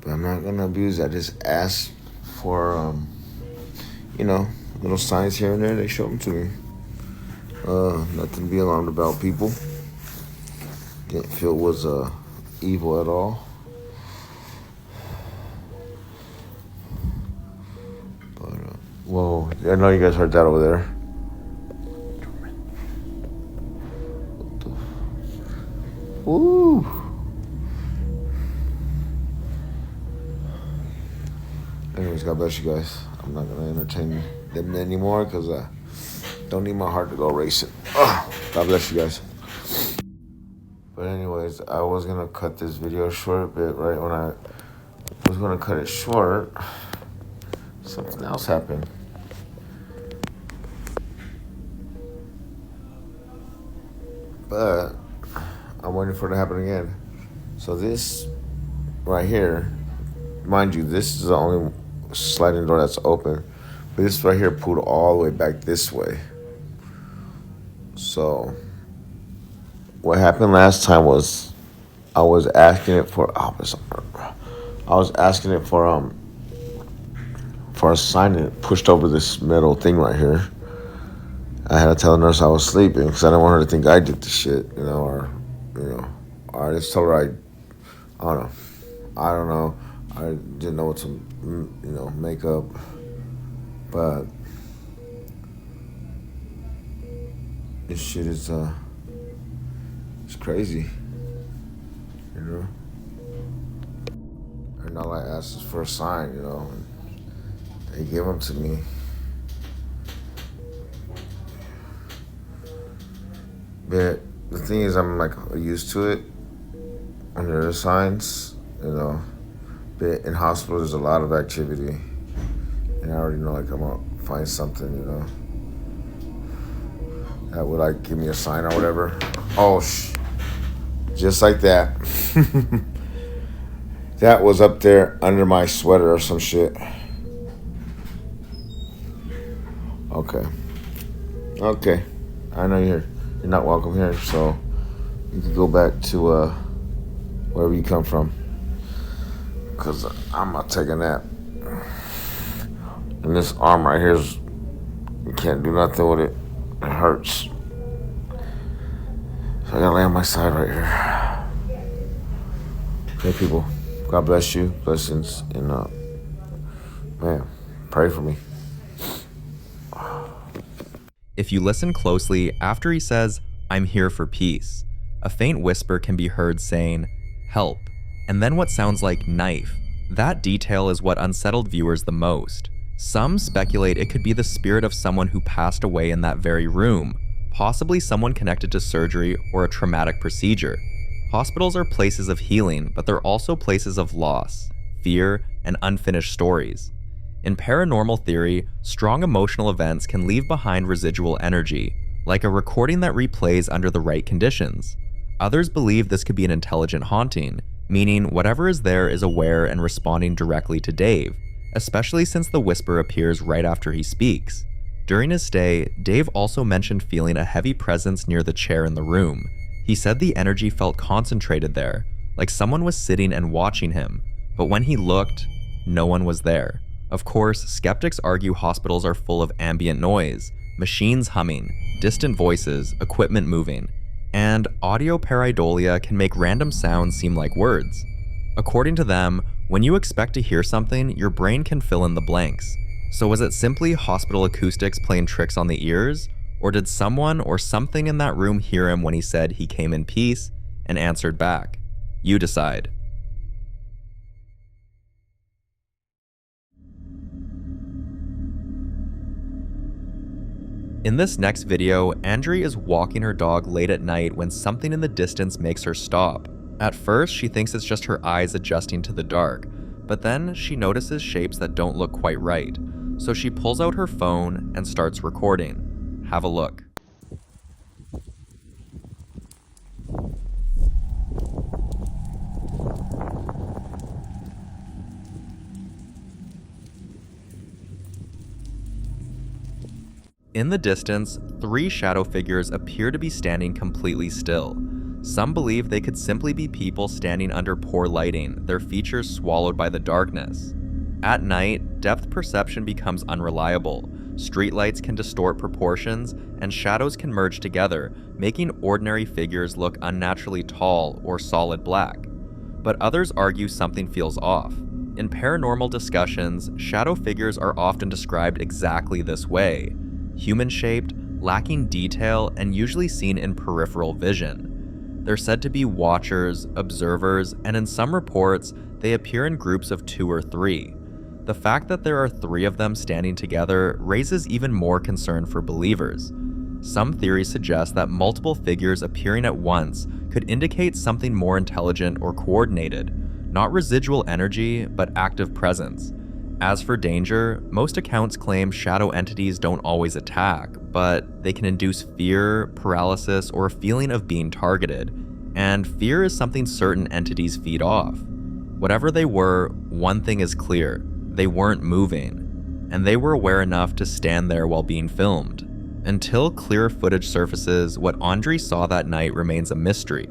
but I'm not gonna abuse it. I just asked for, little signs here and there. They showed them to me. Nothing to be alarmed about, people. Didn't feel it was evil at all. But whoa! I know you guys heard that over there. Woo! Anyways, God bless you guys. I'm not gonna entertain them anymore because I don't need my heart to go racing. God bless you guys. But anyways, I was gonna cut this video short, but right when I was gonna cut it short, something else happened. But I'm waiting for it to happen again. So this right here, mind you, this is the only sliding door that's open. But this right here pulled all the way back this way. So what happened last time was I was asking it for a sign, and it pushed over this metal thing right here. I had to tell the nurse I was sleeping because I didn't want her to think I did the shit, or I just told her I don't know. I didn't know what to, make up. But this shit is, it's crazy, And all I asked is for a sign, and they gave them to me. But the thing is, I'm like used to it under the signs, But in hospitals, there's a lot of activity, and I already know like I'm gonna find something, that would like give me a sign or whatever. Oh, just like that. That was up there under my sweater or some shit. Okay. I know you're not welcome here, so you can go back to wherever you come from. Cause I'm gonna take a nap. And this arm right here you can't do nothing with it. It hurts. So I gotta lay on my side right here. Hey people, God bless you, blessings, and man, pray for me. If you listen closely, after he says, "I'm here for peace," a faint whisper can be heard saying, "Help," and then what sounds like "knife." That detail is what unsettled viewers the most. Some speculate it could be the spirit of someone who passed away in that very room, possibly someone connected to surgery or a traumatic procedure. Hospitals are places of healing, but they're also places of loss, fear, and unfinished stories. In paranormal theory, strong emotional events can leave behind residual energy, like a recording that replays under the right conditions. Others believe this could be an intelligent haunting, meaning whatever is there is aware and responding directly to Dave, especially since the whisper appears right after he speaks. During his stay, Dave also mentioned feeling a heavy presence near the chair in the room. He said the energy felt concentrated there, like someone was sitting and watching him, but when he looked, no one was there. Of course, skeptics argue hospitals are full of ambient noise, machines humming, distant voices, equipment moving, and audio pareidolia can make random sounds seem like words. According to them, when you expect to hear something, your brain can fill in the blanks. So was it simply hospital acoustics playing tricks on the ears? Or did someone or something in that room hear him when he said he came in peace and answered back? You decide. In this next video, Andrea is walking her dog late at night when something in the distance makes her stop. At first, she thinks it's just her eyes adjusting to the dark, but then she notices shapes that don't look quite right. So she pulls out her phone and starts recording. Have a look. In the distance, 3 shadow figures appear to be standing completely still. Some believe they could simply be people standing under poor lighting, their features swallowed by the darkness. At night, depth perception becomes unreliable. Streetlights can distort proportions, and shadows can merge together, making ordinary figures look unnaturally tall or solid black. But others argue something feels off. In paranormal discussions, shadow figures are often described exactly this way: human-shaped, lacking detail, and usually seen in peripheral vision. They're said to be watchers, observers, and in some reports, they appear in groups of 2 or 3. The fact that there are 3 of them standing together raises even more concern for believers. Some theories suggest that multiple figures appearing at once could indicate something more intelligent or coordinated, not residual energy, but active presence. As for danger, most accounts claim shadow entities don't always attack, but they can induce fear, paralysis, or a feeling of being targeted. And fear is something certain entities feed off. Whatever they were, one thing is clear: they weren't moving, and they were aware enough to stand there while being filmed. Until clearer footage surfaces, what Andre saw that night remains a mystery.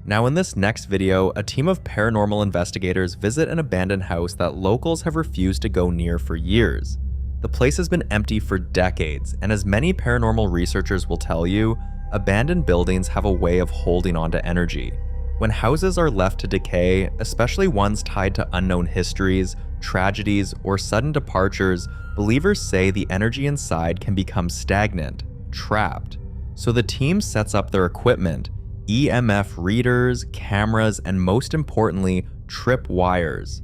Now in this next video, a team of paranormal investigators visit an abandoned house that locals have refused to go near for years. The place has been empty for decades, and as many paranormal researchers will tell you, abandoned buildings have a way of holding onto energy. When houses are left to decay, especially ones tied to unknown histories, tragedies, or sudden departures, believers say the energy inside can become stagnant, trapped. So the team sets up their equipment, EMF readers, cameras, and most importantly, trip wires.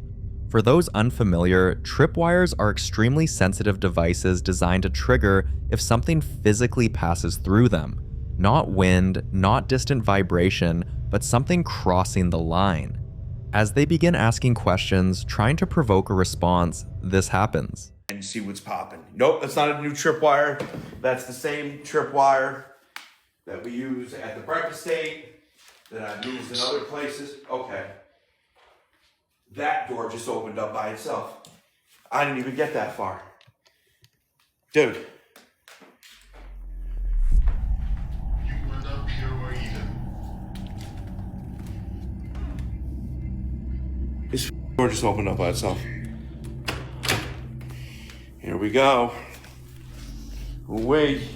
For those unfamiliar, tripwires are extremely sensitive devices designed to trigger if something physically passes through them. Not wind, not distant vibration, but something crossing the line. As they begin asking questions, trying to provoke a response, this happens. And see what's popping. Nope, that's not a new tripwire. That's the same tripwire that we use at the breakfast state, that I've used in other places. Okay. That door just opened up by itself. I didn't even get that far. Dude. You were not pure either. This door just opened up by itself. Here we go. Away.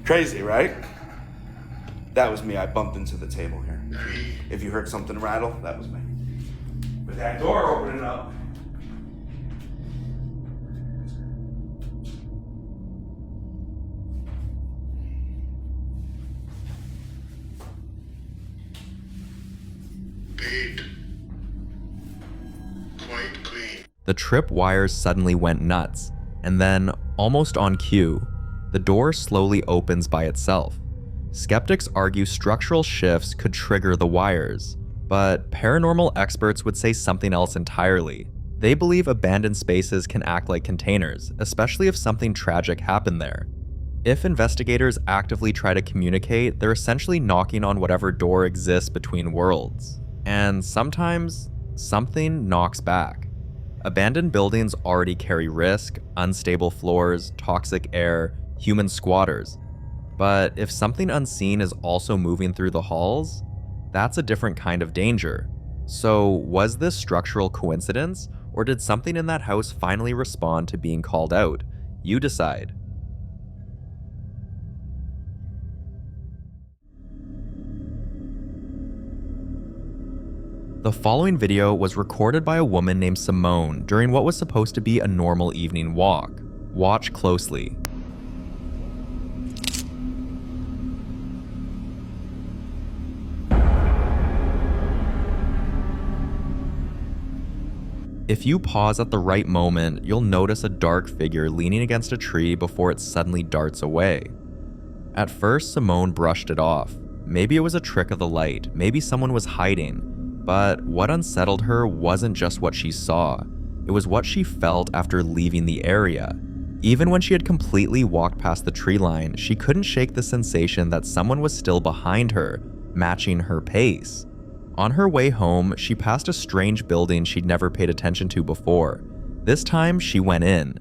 Crazy, right? That was me. I bumped into the table here. If you heard something rattle, that was me. But that door opening up. Paid. Quite clean. The trip wires suddenly went nuts, and then, almost on cue, the door slowly opens by itself. Skeptics argue structural shifts could trigger the wires, but paranormal experts would say something else entirely. They believe abandoned spaces can act like containers, especially if something tragic happened there. If investigators actively try to communicate, they're essentially knocking on whatever door exists between worlds. And sometimes, something knocks back. Abandoned buildings already carry risk, unstable floors, toxic air, human squatters. But if something unseen is also moving through the halls, that's a different kind of danger. So was this structural coincidence, or did something in that house finally respond to being called out? You decide. The following video was recorded by a woman named Simone during what was supposed to be a normal evening walk. Watch closely. If you pause at the right moment, you'll notice a dark figure leaning against a tree before it suddenly darts away. At first, Simone brushed it off. Maybe it was a trick of the light, maybe someone was hiding. But what unsettled her wasn't just what she saw, it was what she felt after leaving the area. Even when she had completely walked past the tree line, she couldn't shake the sensation that someone was still behind her, matching her pace. On her way home, she passed a strange building she'd never paid attention to before. This time, she went in.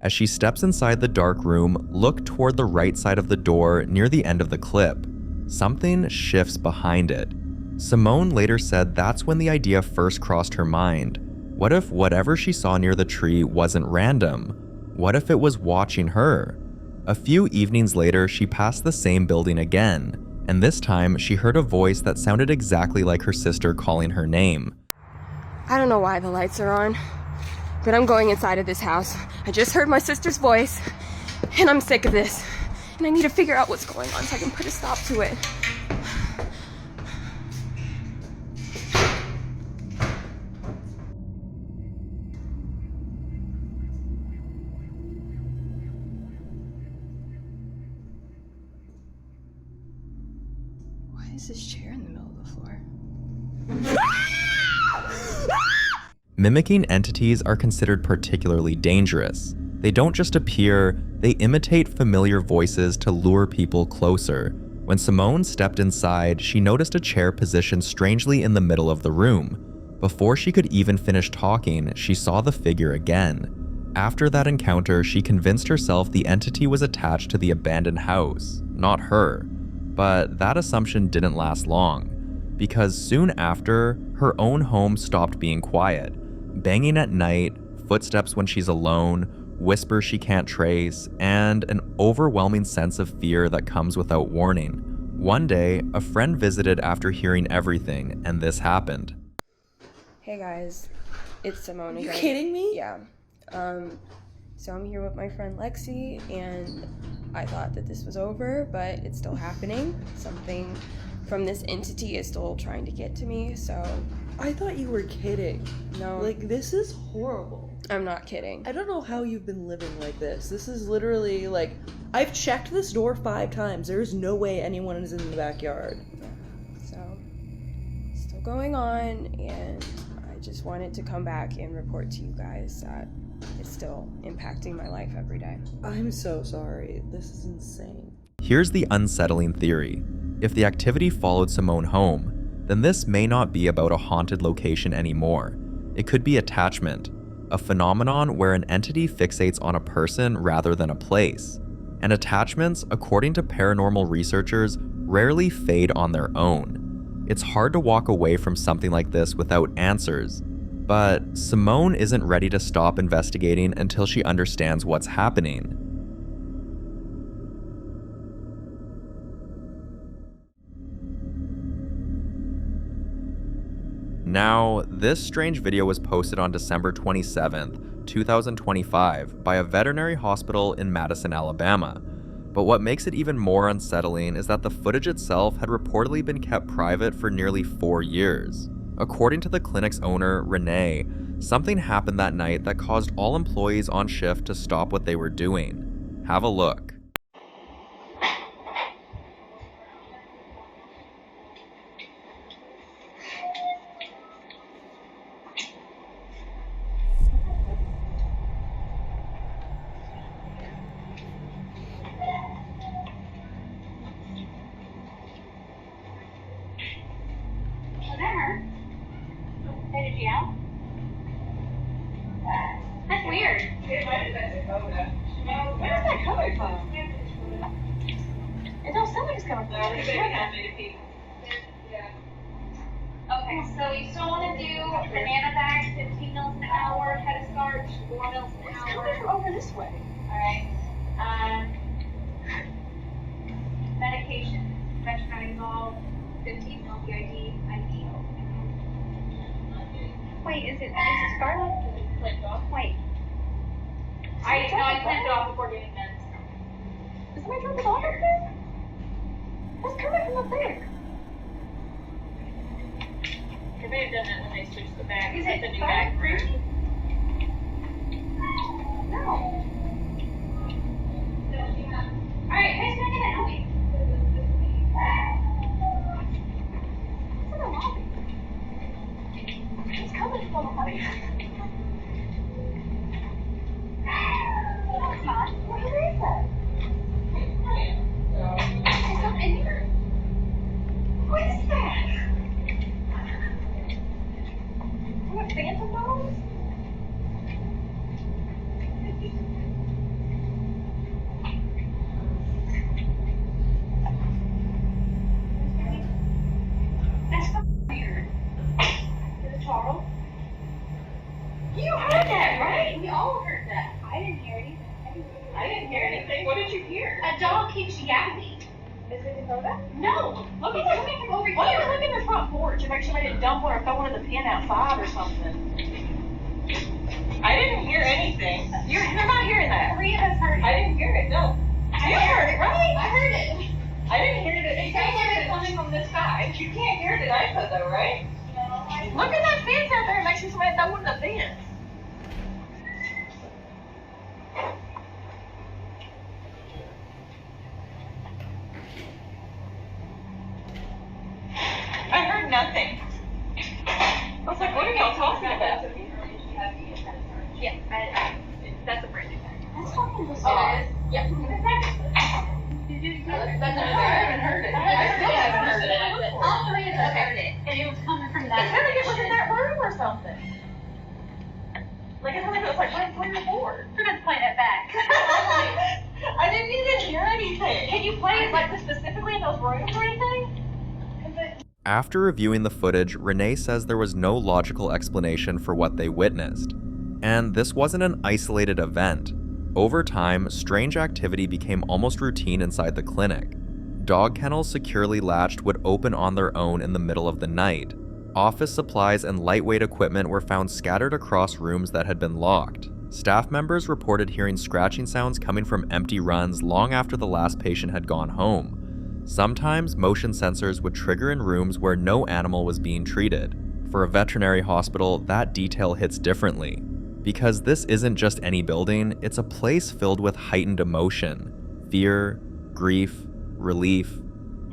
As she steps inside the dark room, look toward the right side of the door near the end of the clip. Something shifts behind it. Simone later said that's when the idea first crossed her mind. What if whatever she saw near the tree wasn't random? What if it was watching her? A few evenings later, she passed the same building again, and this time she heard a voice that sounded exactly like her sister calling her name. I don't know why the lights are on, but I'm going inside of this house. I just heard my sister's voice, and I'm sick of this. And I need to figure out what's going on so I can put a stop to it. is this chair in the middle of the floor? Mimicking entities are considered particularly dangerous. They don't just appear, they imitate familiar voices to lure people closer. When Simone stepped inside, she noticed a chair positioned strangely in the middle of the room. Before she could even finish talking, she saw the figure again. After that encounter, she convinced herself the entity was attached to the abandoned house, not her. But that assumption didn't last long, because soon after, her own home stopped being quiet. Banging at night, footsteps when she's alone, whispers she can't trace, and an overwhelming sense of fear that comes without warning. One day, a friend visited after hearing everything, and this happened. Hey guys, it's Simone again. You kidding me? Yeah. So I'm here with my friend Lexi, and I thought that this was over, but it's still happening. Something from this entity is still trying to get to me, so... I thought you were kidding. No. Like, this is horrible. I'm not kidding. I don't know how you've been living like this. This is literally, like, I've checked this door 5 times. There's no way anyone is in the backyard. So, still going on, and I just wanted to come back and report to you guys that it's still impacting my life every day. I'm so sorry. This is insane. Here's the unsettling theory. If the activity followed Simone home, then this may not be about a haunted location anymore. It could be attachment, a phenomenon where an entity fixates on a person rather than a place. And attachments, according to paranormal researchers, rarely fade on their own. It's hard to walk away from something like this without answers, but Simone isn't ready to stop investigating until she understands what's happening. Now, this strange video was posted on December 27th, 2025 by a veterinary hospital in Madison, Alabama. But what makes it even more unsettling is that the footage itself had reportedly been kept private for nearly 4 years. According to the clinic's owner, Renee, something happened that night that caused all employees on shift to stop what they were doing. Have a look. Did you out? That's weird. It might have been Dakota. Where is that coming from? It don't sound like it's coming from. Okay, so you still want to do banana bag, 15 mils an hour, head of starch, 4 mils an hour. Coming from over this way. Alright. Medication, metronidazole, 15 mil BID, IV. Wait, is it Scarlet? Wait. I cleansed it off before getting meds. Is somebody dropping it off up there? What's coming from up there? They may have done that when they switched the bag. Is It's it a new fun? bag for No. Alright, who's gonna get help me? It's in the lobby. It's coming from the lobby. No, it's not. Where is it? It's not in here. What is that? What, phantom dolls? That's fucking weird. Is it Charles? You heard that, right? We all heard that. I didn't hear anything. I didn't hear anything. What did you hear? A dog keeps yapping. Is it Dakota? No! Look, it's coming from over Why here. don't you look in the front porch and make sure they didn't dump one or throw one in the pen outside or something? I didn't hear anything. You're not hearing that. 3 of us heard it. I didn't hear it, no. You heard it, right? I heard it. I didn't hear it. It sounds like it's coming from this side. You can't hear it at iPod though, right? No, Look at that fence out there and make sure somebody throw one in the fence. Yeah. I haven't heard it. I still haven't heard it. All three of us heard it. And it was coming from that. It sounded like it was in that room or something. Like, it sounded like it was like right through your board. We're going to play that back. I didn't even hear anything. Can you play it like specifically in those rooms or anything? After reviewing the footage, Renee says there was no logical explanation for what they witnessed. And this wasn't an isolated event. Over time, strange activity became almost routine inside the clinic. Dog kennels securely latched would open on their own in the middle of the night. Office supplies and lightweight equipment were found scattered across rooms that had been locked. Staff members reported hearing scratching sounds coming from empty runs long after the last patient had gone home. Sometimes, motion sensors would trigger in rooms where no animal was being treated. For a veterinary hospital, that detail hits differently. Because this isn't just any building, it's a place filled with heightened emotion, fear, grief, relief,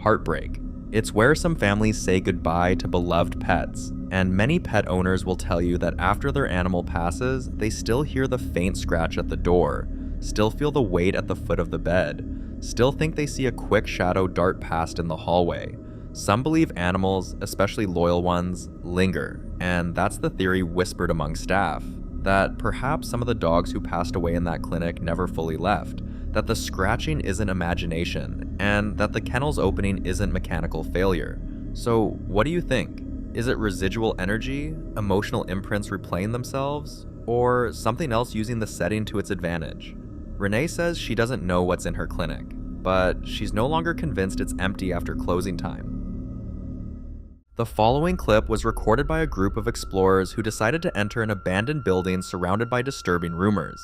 heartbreak. It's where some families say goodbye to beloved pets, and many pet owners will tell you that after their animal passes, they still hear the faint scratch at the door, still feel the weight at the foot of the bed, still think they see a quick shadow dart past in the hallway. Some believe animals, especially loyal ones, linger, and that's the theory whispered among staff, that perhaps some of the dogs who passed away in that clinic never fully left, that the scratching isn't imagination, and that the kennel's opening isn't mechanical failure. So what do you think? Is it residual energy, emotional imprints replaying themselves, or something else using the setting to its advantage? Renee says she doesn't know what's in her clinic, but she's no longer convinced it's empty after closing time. The following clip was recorded by a group of explorers who decided to enter an abandoned building surrounded by disturbing rumors.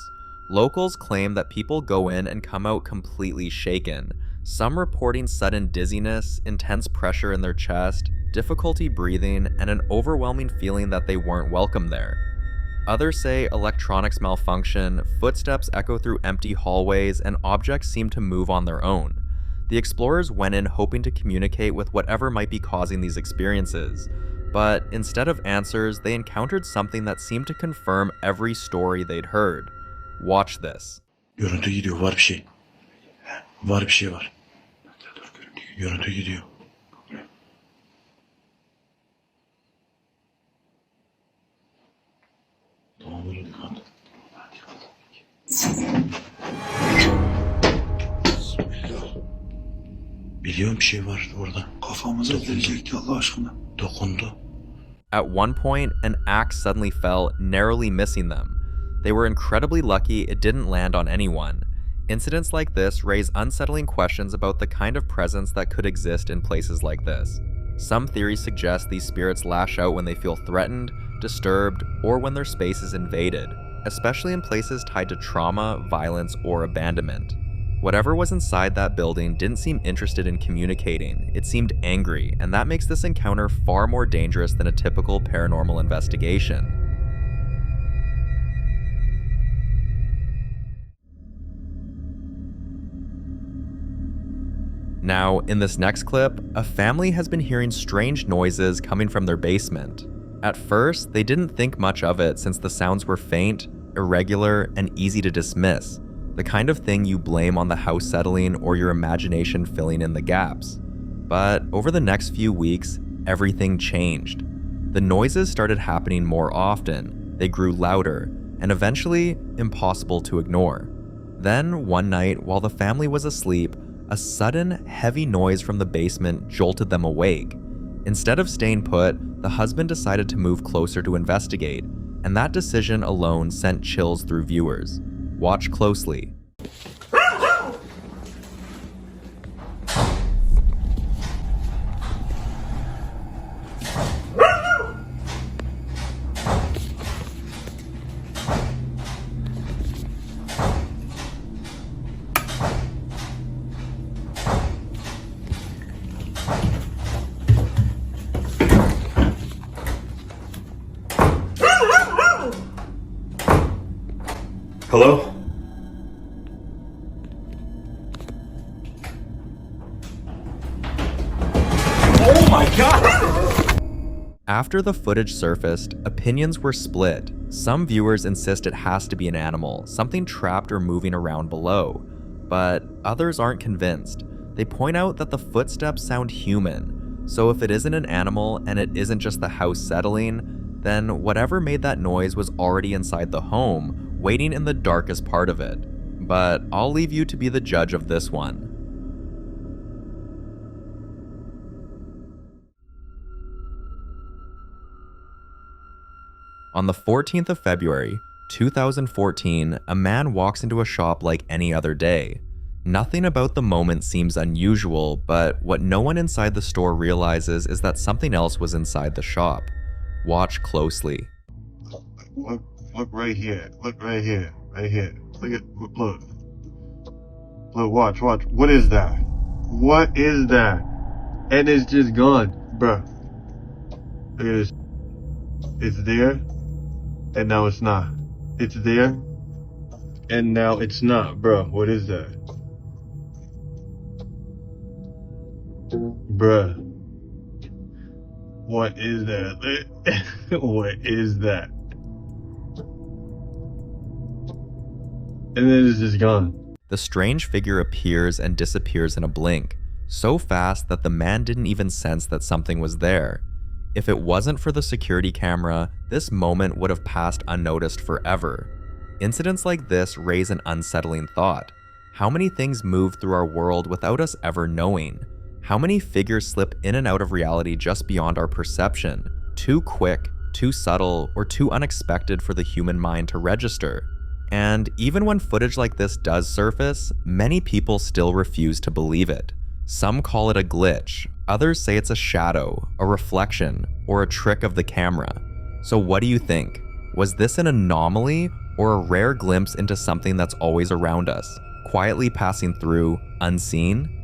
Locals claim that people go in and come out completely shaken, some reporting sudden dizziness, intense pressure in their chest, difficulty breathing, and an overwhelming feeling that they weren't welcome there. Others say electronics malfunction, footsteps echo through empty hallways, and objects seem to move on their own. The explorers went in hoping to communicate with whatever might be causing these experiences, but instead of answers, they encountered something that seemed to confirm every story they'd heard. Watch this. Görüntü gidiyor, var bir şey. Var bir şey var. Görüntü gidiyor. Tamam, böyle dikkat. Biliyorum bir şey var orada. Kafamıza gelecekti Allah aşkına. Dokundu. At one point, an axe suddenly fell, narrowly missing them. They were incredibly lucky it didn't land on anyone. Incidents like this raise unsettling questions about the kind of presence that could exist in places like this. Some theories suggest these spirits lash out when they feel threatened, disturbed, or when their space is invaded, especially in places tied to trauma, violence, or abandonment. Whatever was inside that building didn't seem interested in communicating, it seemed angry, and that makes this encounter far more dangerous than a typical paranormal investigation. Now, in this next clip, a family has been hearing strange noises coming from their basement. At first, they didn't think much of it since the sounds were faint, irregular, and easy to dismiss, the kind of thing you blame on the house settling or your imagination filling in the gaps. But over the next few weeks, everything changed. The noises started happening more often, they grew louder, and eventually impossible to ignore. Then, one night, while the family was asleep, a sudden, heavy noise from the basement jolted them awake. Instead of staying put, the husband decided to move closer to investigate, and that decision alone sent chills through viewers. Watch closely. Hello? After the footage surfaced, opinions were split. Some viewers insist it has to be an animal, something trapped or moving around below. But others aren't convinced. They point out that the footsteps sound human. So if it isn't an animal and it isn't just the house settling, then whatever made that noise was already inside the home, waiting in the darkest part of it. But I'll leave you to be the judge of this one. On the 14th of February, 2014, a man walks into a shop like any other day. Nothing about the moment seems unusual, but what no one inside the store realizes is that something else was inside the shop. Watch closely. Look right here. Look right here. Right here. Look. Look, watch. What is that? What is that? And it's just gone, bruh. Look at this. It's there, and now it's not. It's there, and now it's not, bruh. What is that? Bruh. What is that? What is that? And then it's just gone. The strange figure appears and disappears in a blink, so fast that the man didn't even sense that something was there. If it wasn't for the security camera, this moment would have passed unnoticed forever. Incidents like this raise an unsettling thought. How many things move through our world without us ever knowing? How many figures slip in and out of reality just beyond our perception? Too quick, too subtle, or too unexpected for the human mind to register. And even when footage like this does surface, many people still refuse to believe it. Some call it a glitch, others say it's a shadow, a reflection, or a trick of the camera. So what do you think? Was this an anomaly or a rare glimpse into something that's always around us, quietly passing through, unseen?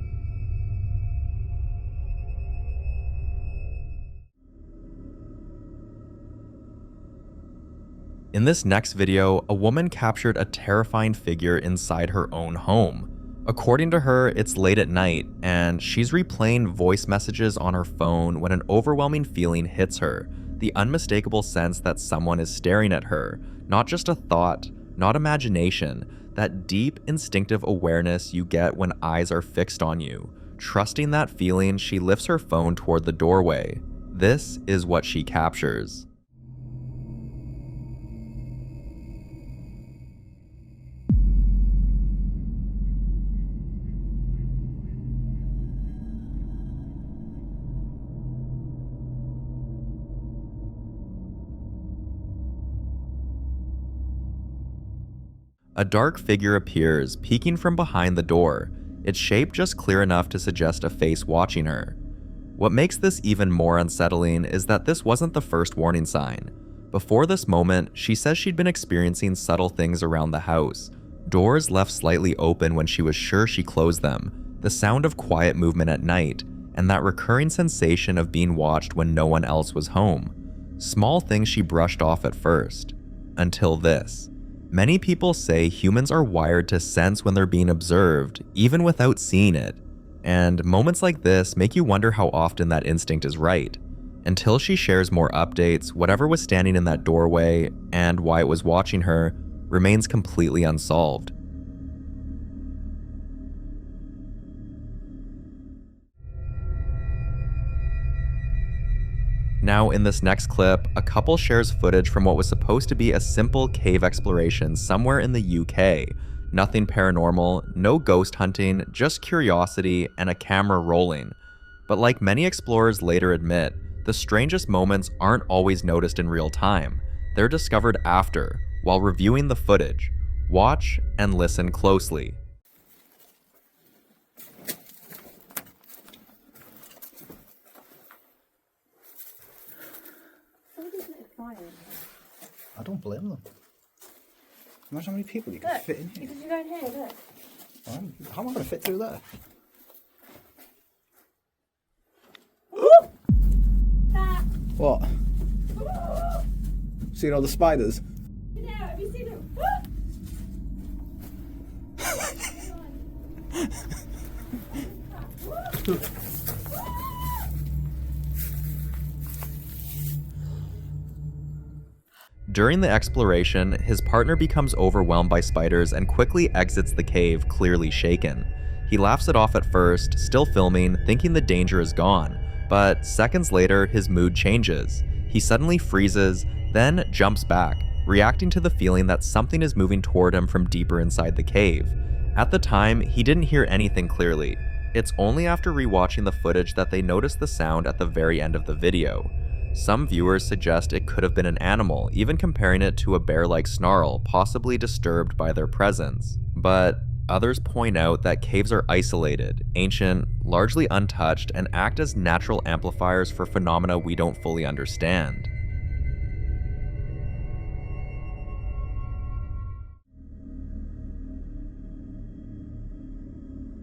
In this next video, a woman captured a terrifying figure inside her own home. According to her, it's late at night, and she's replaying voice messages on her phone when an overwhelming feeling hits her, the unmistakable sense that someone is staring at her, not just a thought, not imagination, that deep instinctive awareness you get when eyes are fixed on you. Trusting that feeling, she lifts her phone toward the doorway. This is what she captures. A dark figure appears, peeking from behind the door, its shape just clear enough to suggest a face watching her. What makes this even more unsettling is that this wasn't the first warning sign. Before this moment, she says she'd been experiencing subtle things around the house. Doors left slightly open when she was sure she closed them, the sound of quiet movement at night, and that recurring sensation of being watched when no one else was home. Small things she brushed off at first. Until this. Many people say humans are wired to sense when they're being observed, even without seeing it. And moments like this make you wonder how often that instinct is right. Until she shares more updates, whatever was standing in that doorway and why it was watching her remains completely unsolved. Now, in this next clip, a couple shares footage from what was supposed to be a simple cave exploration somewhere in the UK. Nothing paranormal, no ghost hunting, just curiosity and a camera rolling. But like many explorers later admit, the strangest moments aren't always noticed in real time. They're discovered after, while reviewing the footage. Watch and listen closely. I don't blame them. Imagine how many people you can fit in here. Because you got here, look. How am I going to fit through there? What? Seen all the spiders? Yeah, have you seen them? During the exploration, his partner becomes overwhelmed by spiders and quickly exits the cave, clearly shaken. He laughs it off at first, still filming, thinking the danger is gone, but seconds later, his mood changes. He suddenly freezes, then jumps back, reacting to the feeling that something is moving toward him from deeper inside the cave. At the time, he didn't hear anything clearly. It's only after rewatching the footage that they notice the sound at the very end of the video. Some viewers suggest it could have been an animal, even comparing it to a bear-like snarl, possibly disturbed by their presence. But others point out that caves are isolated, ancient, largely untouched, and act as natural amplifiers for phenomena we don't fully understand.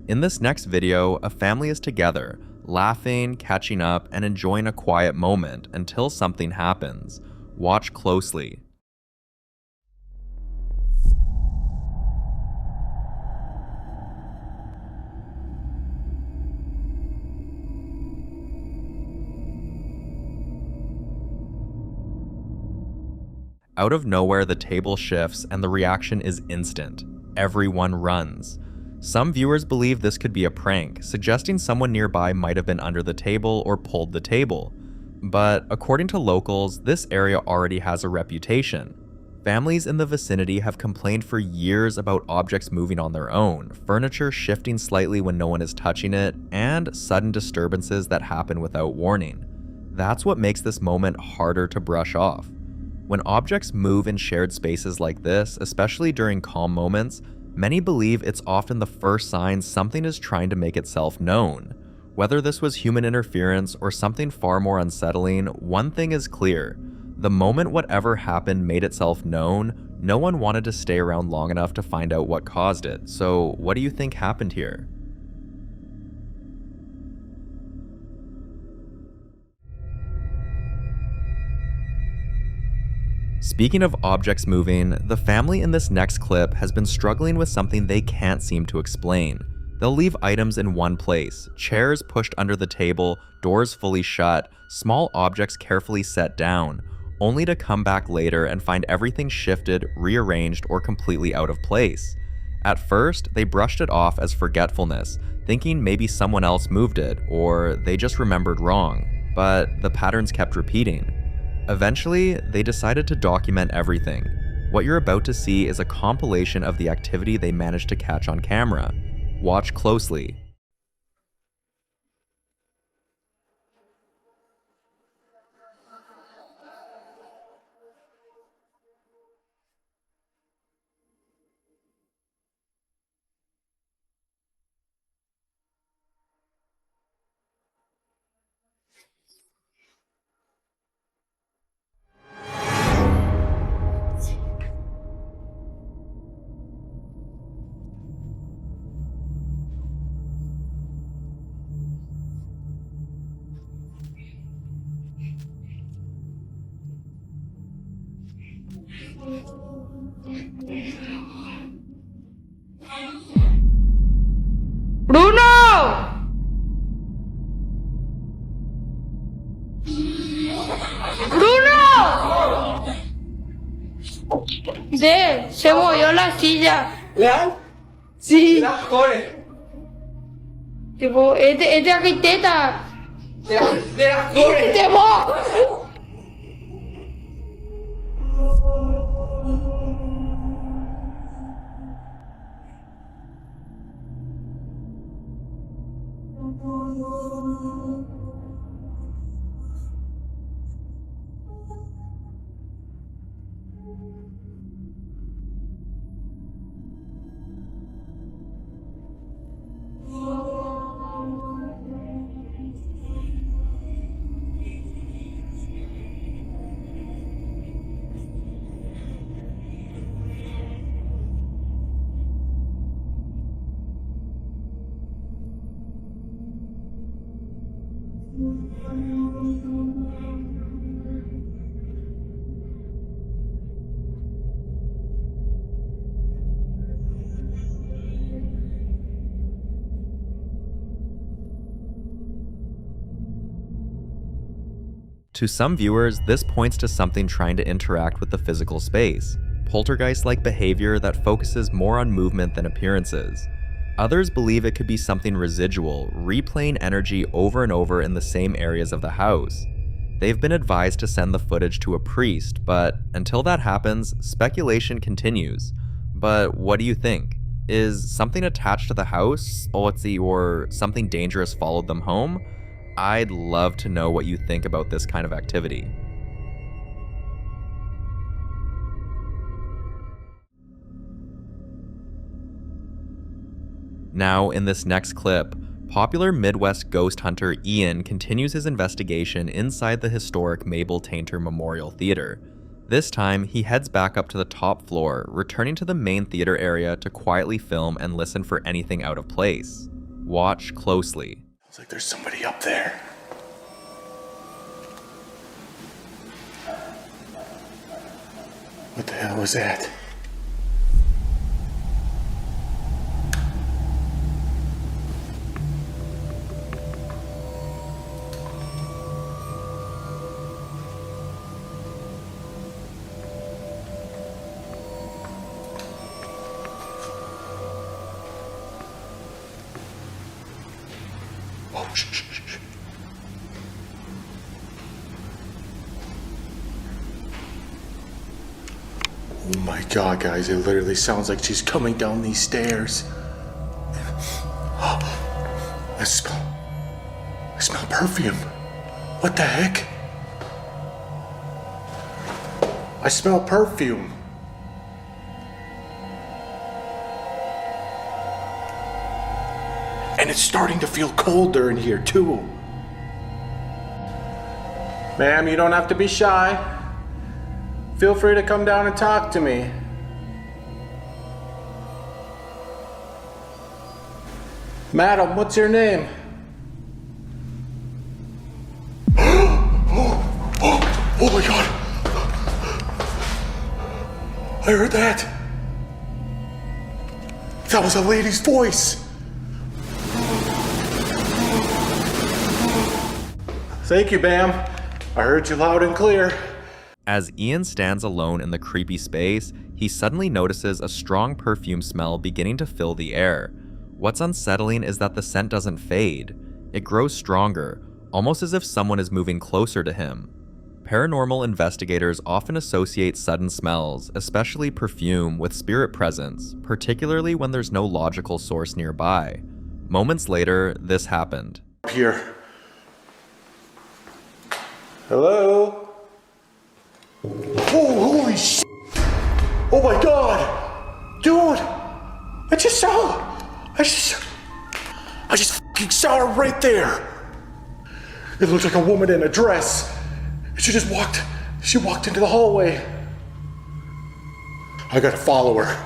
In this next video, a family is together, laughing, catching up, and enjoying a quiet moment until something happens. Watch closely. Out of nowhere, the table shifts and the reaction is instant. Everyone runs. Some viewers believe this could be a prank, suggesting someone nearby might have been under the table or pulled the table. But according to locals, this area already has a reputation. Families in the vicinity have complained for years about objects moving on their own, furniture shifting slightly when no one is touching it, and sudden disturbances that happen without warning. That's what makes this moment harder to brush off. When objects move in shared spaces like this, especially during calm moments, many believe it's often the first sign something is trying to make itself known. Whether this was human interference or something far more unsettling, one thing is clear. The moment whatever happened made itself known, no one wanted to stay around long enough to find out what caused it. So what do you think happened here? Speaking of objects moving, the family in this next clip has been struggling with something they can't seem to explain. They'll leave items in one place, chairs pushed under the table, doors fully shut, small objects carefully set down, only to come back later and find everything shifted, rearranged, or completely out of place. At first, they brushed it off as forgetfulness, thinking maybe someone else moved it, or they just remembered wrong, but the patterns kept repeating. Eventually, they decided to document everything. What you're about to see is a compilation of the activity they managed to catch on camera. Watch closely. Se movió la silla. ¿Real? Sí. Tipo, es de arquitecta. De las torres. To some viewers, this points to something trying to interact with the physical space, poltergeist-like behavior that focuses more on movement than appearances. Others believe it could be something residual, replaying energy over and over in the same areas of the house. They've been advised to send the footage to a priest, but until that happens, speculation continues. But what do you think? Is something attached to the house, or something dangerous followed them home? I'd love to know what you think about this kind of activity. Now, in this next clip, popular Midwest ghost hunter Ian continues his investigation inside the historic Mabel Tainter Memorial Theater. This time, he heads back up to the top floor, returning to the main theater area to quietly film and listen for anything out of place. Watch closely. It's like there's somebody up there. What the hell was that? Oh, shh. Oh my god, guys, it literally sounds like she's coming down these stairs. I smell perfume. What the heck? I smell perfume. And it's starting to feel colder in here too. Ma'am, you don't have to be shy. Feel free to come down and talk to me. Madam, what's your name? Oh my god! I heard that! That was a lady's voice! Thank you, ma'am. I heard you loud and clear. As Ian stands alone in the creepy space, he suddenly notices a strong perfume smell beginning to fill the air. What's unsettling is that the scent doesn't fade. It grows stronger, almost as if someone is moving closer to him. Paranormal investigators often associate sudden smells, especially perfume, with spirit presence, particularly when there's no logical source nearby. Moments later, this happened. Here. Hello? Oh, holy shit! Oh my god! Dude! I just fucking saw her right there! It looked like a woman in a dress. She walked into the hallway. I gotta follow her.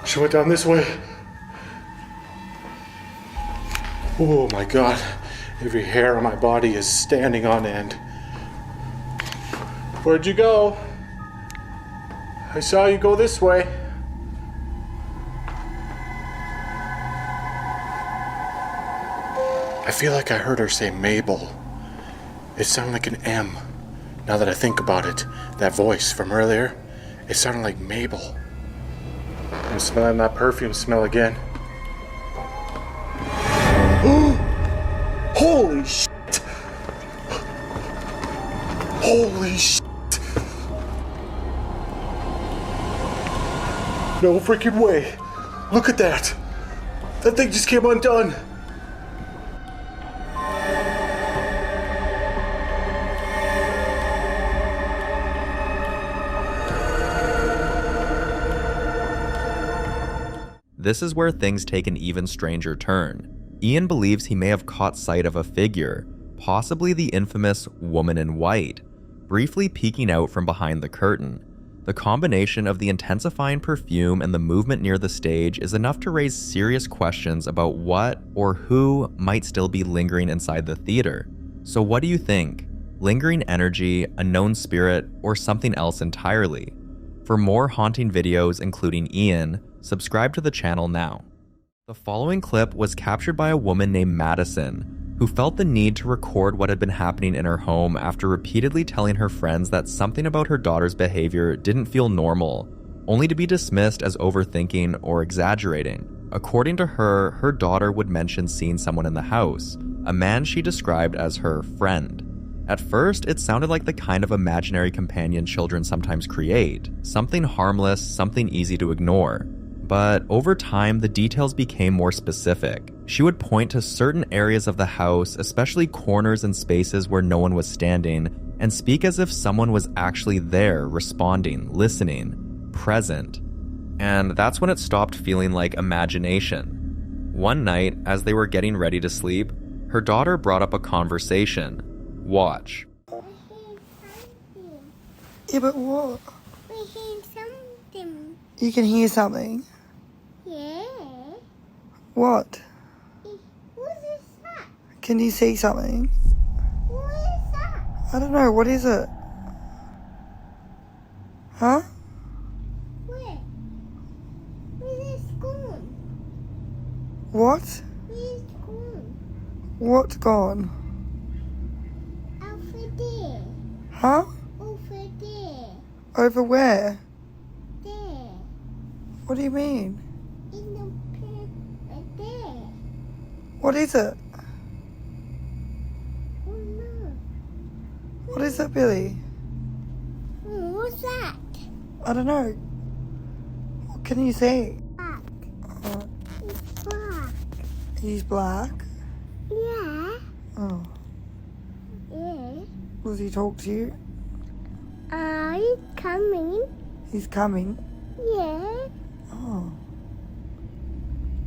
She went down this way. Oh my god. Every hair on my body is standing on end. Where'd you go? I saw you go this way. I feel like I heard her say Mabel. It sounded like an M. Now that I think about it, that voice from earlier, it sounded like Mabel. I'm smelling that perfume smell again. Holy shit! Holy shit! No freaking way! Look at that! That thing just came undone! This is where things take an even stranger turn. Ian believes he may have caught sight of a figure, possibly the infamous woman in white, briefly peeking out from behind the curtain. The combination of the intensifying perfume and the movement near the stage is enough to raise serious questions about what or who might still be lingering inside the theater. So what do you think? Lingering energy, a known spirit, or something else entirely? For more haunting videos including Ian, subscribe to the channel now. The following clip was captured by a woman named Madison, who felt the need to record what had been happening in her home after repeatedly telling her friends that something about her daughter's behavior didn't feel normal, only to be dismissed as overthinking or exaggerating. According to her, her daughter would mention seeing someone in the house, a man she described as her friend. At first, it sounded like the kind of imaginary companion children sometimes create, something harmless, something easy to ignore. But over time, the details became more specific. She would point to certain areas of the house, especially corners and spaces where no one was standing, and speak as if someone was actually there, responding, listening, present. And that's when it stopped feeling like imagination. One night, as they were getting ready to sleep, her daughter brought up a conversation. Watch. Yeah, but what? We hear something. You can hear something? Yeah. What? What is that? Can you see something? What is that? I don't know. What is it? Huh? Where? Where is it gone? What? Where is it gone? What's gone? Over there. Huh? Over there. Over where? There. What do you mean? In the pit there. What is it? Oh no. What is it, Billy? What's that? I don't know. What can you see? Black. Uh, It's black. he's black. Yeah. Oh. Yeah. Does he talk to you? He's coming. He's coming. Yeah. Oh.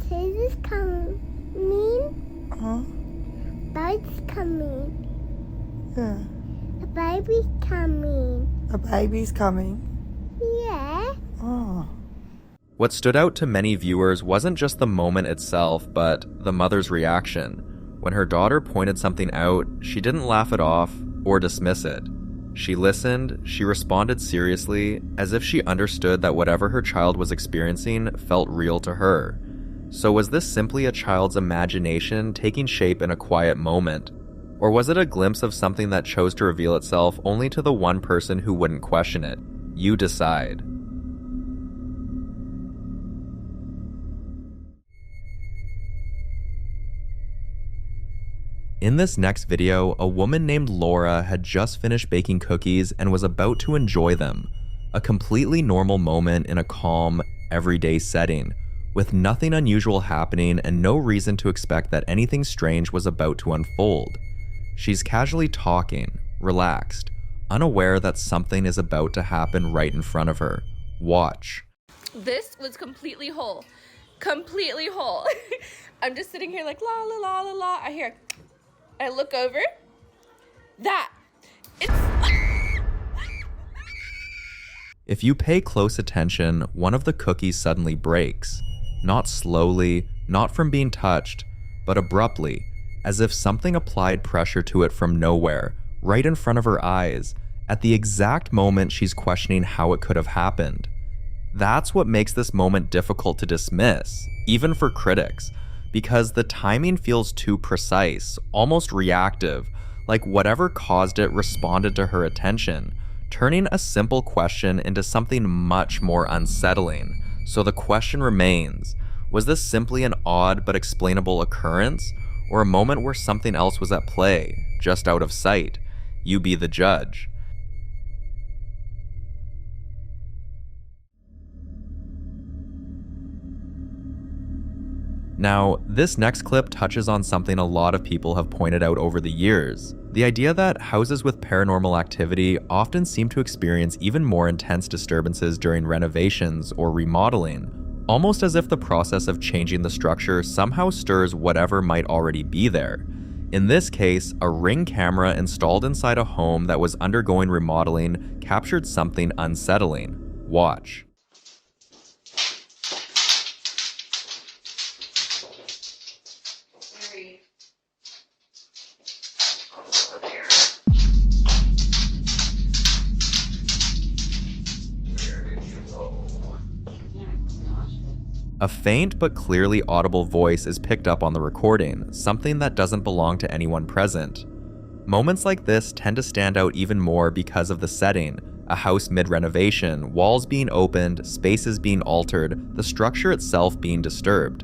This is coming. Huh? Bird's coming. Yeah. A baby's coming. A baby's coming. Yeah. Oh. What stood out to many viewers wasn't just the moment itself, but the mother's reaction. When her daughter pointed something out, she didn't laugh it off or dismiss it. She listened, she responded seriously, as if she understood that whatever her child was experiencing felt real to her. So was this simply a child's imagination taking shape in a quiet moment? Or was it a glimpse of something that chose to reveal itself only to the one person who wouldn't question it? You decide. In this next video, a woman named Laura had just finished baking cookies and was about to enjoy them. A completely normal moment in a calm, everyday setting, with nothing unusual happening and no reason to expect that anything strange was about to unfold. She's casually talking, relaxed, unaware that something is about to happen right in front of her. Watch. This was completely whole. Completely whole. I'm just sitting here like la la la la la. I hear, I look over. If you pay close attention, one of the cookies suddenly breaks. Not slowly, not from being touched, but abruptly, as if something applied pressure to it from nowhere, right in front of her eyes, at the exact moment she's questioning how it could have happened. That's what makes this moment difficult to dismiss, even for critics, because the timing feels too precise, almost reactive, like whatever caused it responded to her attention, turning a simple question into something much more unsettling. So the question remains, was this simply an odd but explainable occurrence, or a moment where something else was at play, just out of sight? You be the judge. Now, this next clip touches on something a lot of people have pointed out over the years. The idea that houses with paranormal activity often seem to experience even more intense disturbances during renovations or remodeling, almost as if the process of changing the structure somehow stirs whatever might already be there. In this case, a Ring camera installed inside a home that was undergoing remodeling captured something unsettling. Watch. A faint but clearly audible voice is picked up on the recording, something that doesn't belong to anyone present. Moments like this tend to stand out even more because of the setting, a house mid-renovation, walls being opened, spaces being altered, the structure itself being disturbed.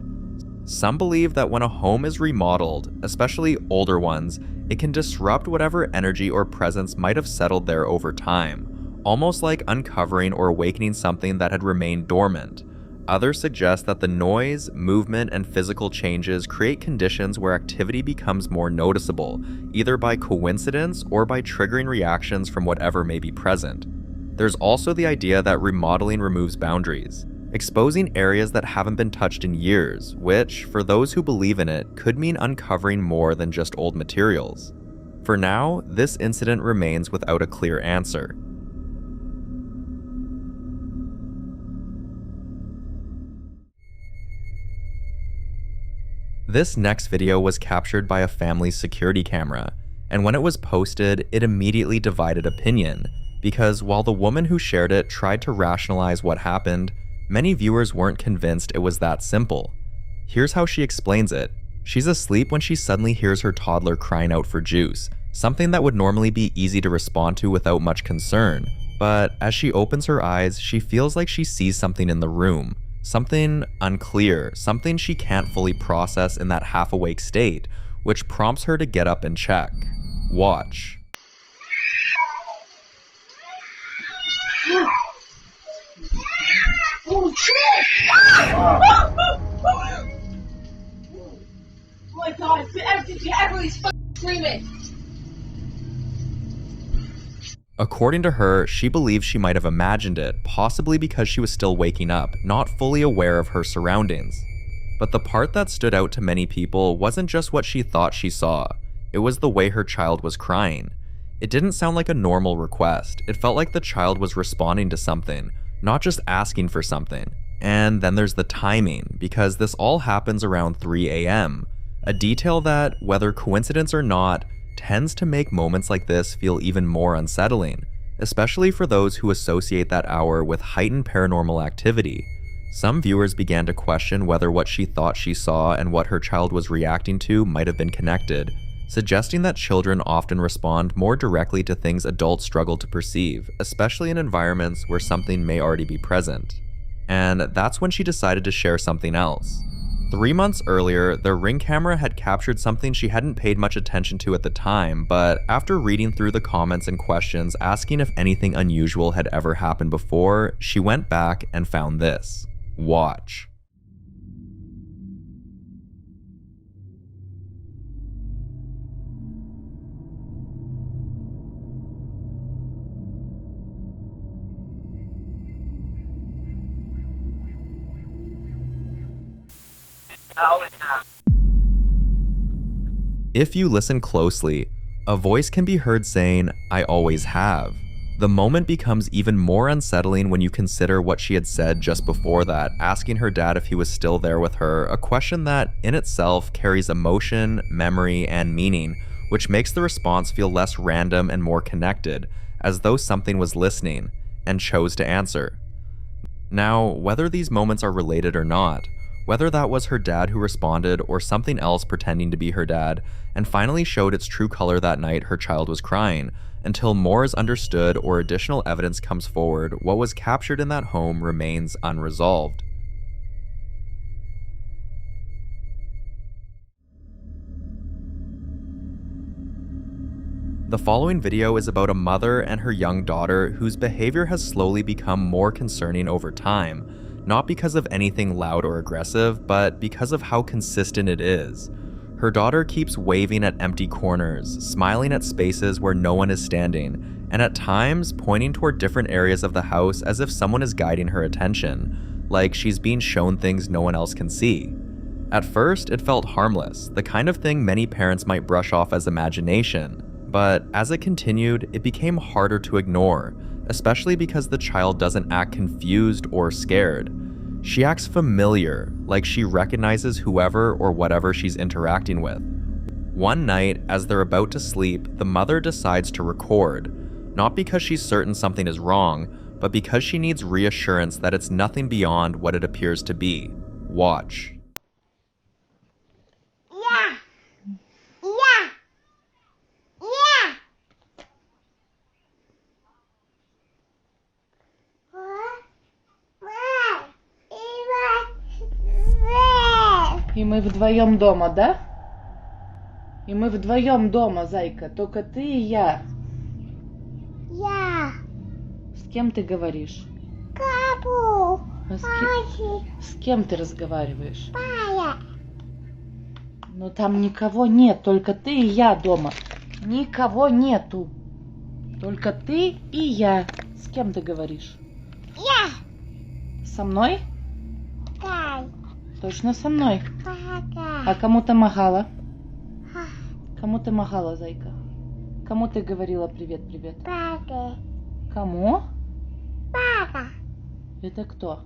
Some believe that when a home is remodeled, especially older ones, it can disrupt whatever energy or presence might have settled there over time, almost like uncovering or awakening something that had remained dormant. Others suggest that the noise, movement, and physical changes create conditions where activity becomes more noticeable, either by coincidence or by triggering reactions from whatever may be present. There's also the idea that remodeling removes boundaries, exposing areas that haven't been touched in years, which, for those who believe in it, could mean uncovering more than just old materials. For now, this incident remains without a clear answer. This next video was captured by a family's security camera, and when it was posted, it immediately divided opinion, because while the woman who shared it tried to rationalize what happened, many viewers weren't convinced it was that simple. Here's how she explains it. She's asleep when she suddenly hears her toddler crying out for juice, something that would normally be easy to respond to without much concern, but as she opens her eyes, she feels like she sees something in the room. Something unclear, something she can't fully process in that half-awake state, which prompts her to get up and check. Watch. Oh shit! Oh my god, everybody's fucking screaming! According to her, she believes she might have imagined it, possibly because she was still waking up, not fully aware of her surroundings. But the part that stood out to many people wasn't just what she thought she saw, it was the way her child was crying. It didn't sound like a normal request, it felt like the child was responding to something, not just asking for something. And then there's the timing, because this all happens around 3 a.m., a detail that, whether coincidence or not, tends to make moments like this feel even more unsettling, especially for those who associate that hour with heightened paranormal activity. Some viewers began to question whether what she thought she saw and what her child was reacting to might have been connected, suggesting that children often respond more directly to things adults struggle to perceive, especially in environments where something may already be present. And that's when she decided to share something else. 3 months earlier, the Ring camera had captured something she hadn't paid much attention to at the time, but after reading through the comments and questions asking if anything unusual had ever happened before, she went back and found this. Watch. If you listen closely, a voice can be heard saying, "I always have." The moment becomes even more unsettling when you consider what she had said just before that, asking her dad if he was still there with her, a question that, in itself, carries emotion, memory, and meaning, which makes the response feel less random and more connected, as though something was listening, and chose to answer. Now, whether these moments are related or not, whether that was her dad who responded or something else pretending to be her dad, and finally showed its true color that night her child was crying, until more is understood or additional evidence comes forward, what was captured in that home remains unresolved. The following video is about a mother and her young daughter whose behavior has slowly become more concerning over time, not because of anything loud or aggressive, but because of how consistent it is. Her daughter keeps waving at empty corners, smiling at spaces where no one is standing, and at times pointing toward different areas of the house as if someone is guiding her attention, like she's being shown things no one else can see. At first, it felt harmless, the kind of thing many parents might brush off as imagination, but as it continued, it became harder to ignore, especially because the child doesn't act confused or scared. She acts familiar, like she recognizes whoever or whatever she's interacting with. One night, as they're about to sleep, the mother decides to record, not because she's certain something is wrong, but because she needs reassurance that it's nothing beyond what it appears to be. Watch. Yeah. Yeah. Yeah. И мы вдвоем дома, да? И мы вдвоем дома, зайка. Только ты и я. Я. С кем ты говоришь? Капу. С кем ты разговариваешь? Пая. Но там никого нет, только ты и я дома. Никого нету. Только ты и я. С кем ты говоришь? Я. Со мной? Да. Точно со мной. Пага. А кому ты махала? Кому ты махала, зайка? Кому ты говорила привет-привет? Пага. Кому? Пага. Это кто?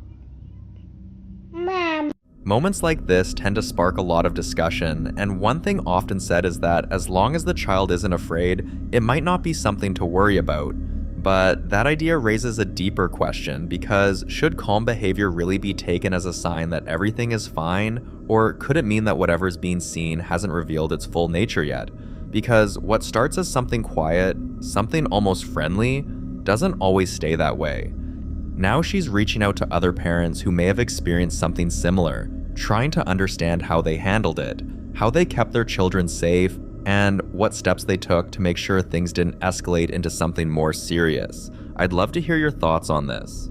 Мам. Moments like this tend to spark a lot of discussion, and one thing often said is that as long as the child isn't afraid, it might not be something to worry about. But that idea raises a deeper question, because should calm behavior really be taken as a sign that everything is fine, or could it mean that whatever's being seen hasn't revealed its full nature yet? Because what starts as something quiet, something almost friendly, doesn't always stay that way. Now she's reaching out to other parents who may have experienced something similar, trying to understand how they handled it, how they kept their children safe, and what steps they took to make sure things didn't escalate into something more serious. I'd love to hear your thoughts on this.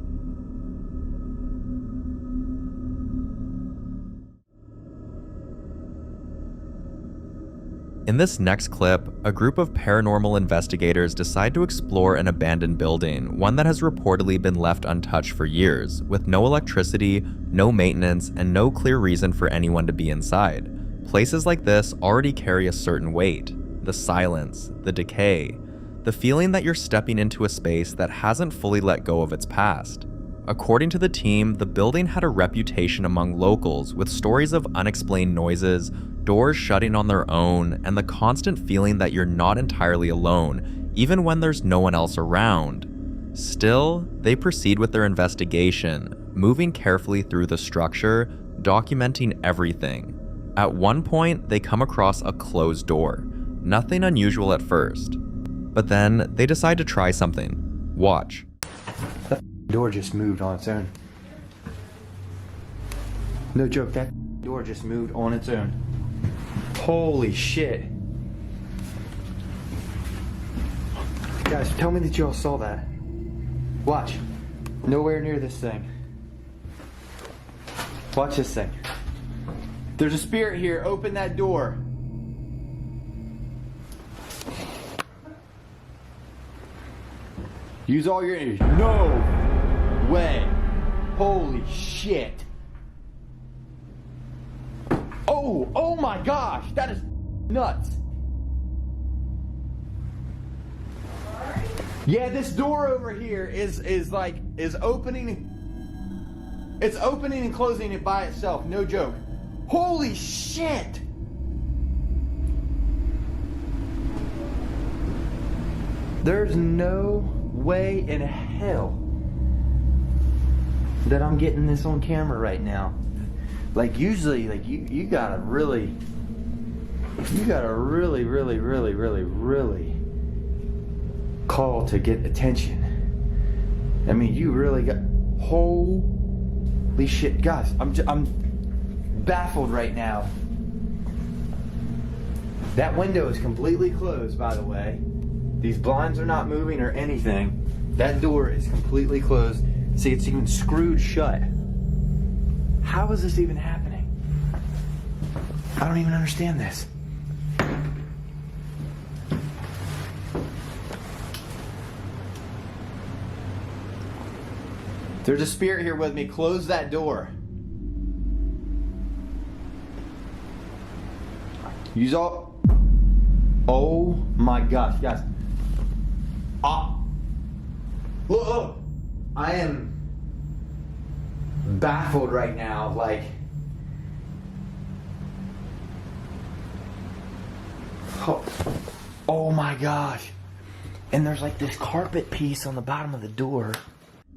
In this next clip, a group of paranormal investigators decide to explore an abandoned building, one that has reportedly been left untouched for years, with no electricity, no maintenance, and no clear reason for anyone to be inside. Places like this already carry a certain weight. The silence, the decay, the feeling that you're stepping into a space that hasn't fully let go of its past. According to the team, the building had a reputation among locals with stories of unexplained noises, doors shutting on their own, and the constant feeling that you're not entirely alone, even when there's no one else around. Still, they proceed with their investigation, moving carefully through the structure, documenting everything. At one point, they come across a closed door. Nothing unusual at first. But then, they decide to try something. Watch. That door just moved on its own. No joke, that door just moved on its own. Holy shit. Guys, tell me that y'all saw that. Watch. Nowhere near this thing. Watch this thing. There's a spirit here. Open that door. Use all your energy. No way. Holy shit. Oh my gosh. That is nuts. Yeah, this door over here is opening. It's opening and closing it by itself. No joke. Holy shit. There's no way in hell that I'm getting this on camera right now. Like usually, like you gotta really call to get attention. I mean, you really got, holy shit, guys, I'm baffled right now. That window is completely closed, by the way. These blinds are not moving or anything. That door is completely closed. See, it's even screwed shut. How is this even happening? I don't even understand this. There's a spirit here with me. Close that door. Use all... Oh my gosh, guys. Look, I am baffled right now, like... Oh my gosh. And there's like this carpet piece on the bottom of the door.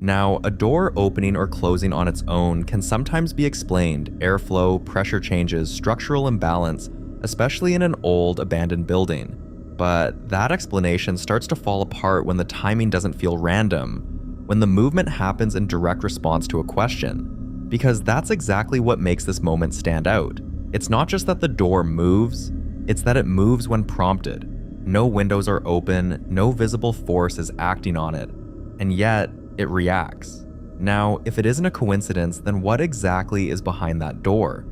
Now, a door opening or closing on its own can sometimes be explained: airflow, pressure changes, structural imbalance, especially in an old, abandoned building. But that explanation starts to fall apart when the timing doesn't feel random, when the movement happens in direct response to a question. Because that's exactly what makes this moment stand out. It's not just that the door moves, it's that it moves when prompted. No windows are open, no visible force is acting on it, and yet it reacts. Now, if it isn't a coincidence, then what exactly is behind that door?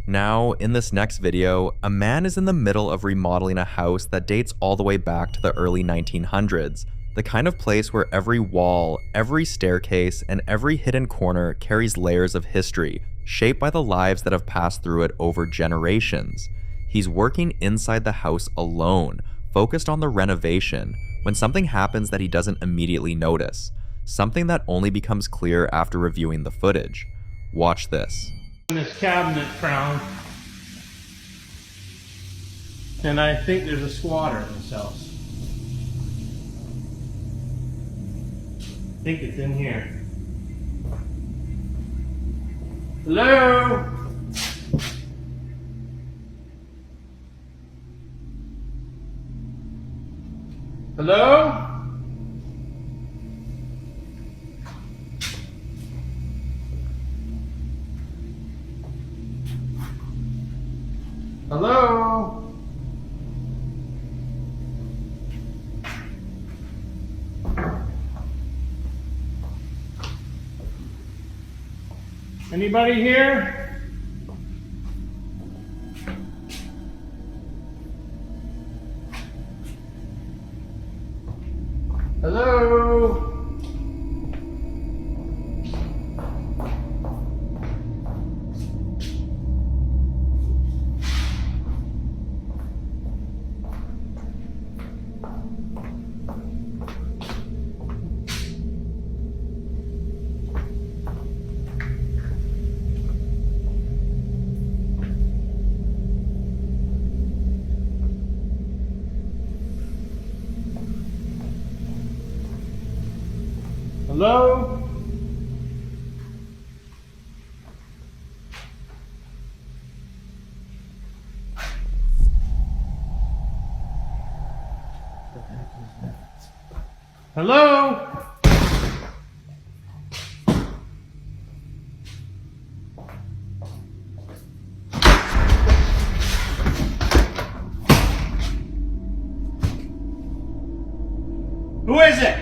Now, in this next video, a man is in the middle of remodeling a house that dates all the way back to the early 1900s, the kind of place where every wall, every staircase, and every hidden corner carries layers of history, shaped by the lives that have passed through it over generations. He's working inside the house alone, focused on the renovation, when something happens that he doesn't immediately notice, something that only becomes clear after reviewing the footage. Watch this. This cabinet found, and I think there's a squatter in this house. I think it's in here. Hello? Hello? Hello? Anybody here? Hello? Hello? Hello? Who is it?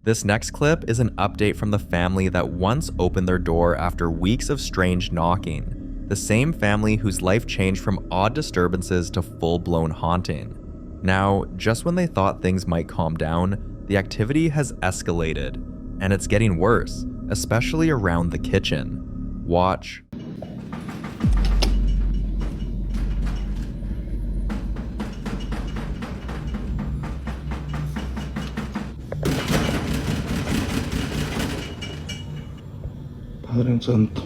This next clip is an update from the family that once opened their door after weeks of strange knocking. The same family whose life changed from odd disturbances to full-blown haunting. Now, just when they thought things might calm down, the activity has escalated, and it's getting worse, especially around the kitchen. Watch. Padre Santo.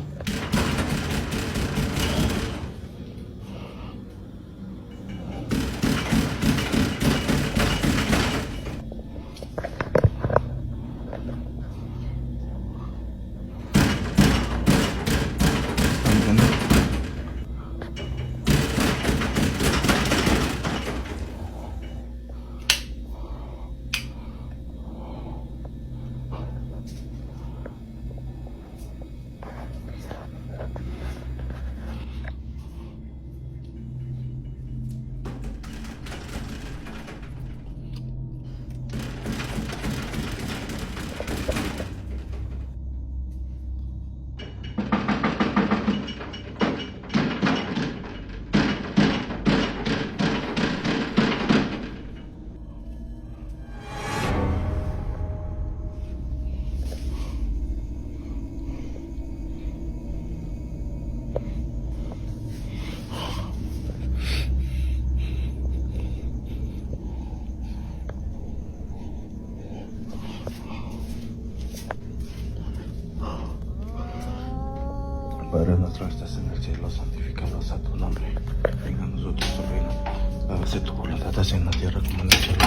Padre nuestro que estás en el cielo, santificado sea tu nombre. Venga a nosotros tu reino. Hágase tu voluntad así en la tierra como en el cielo.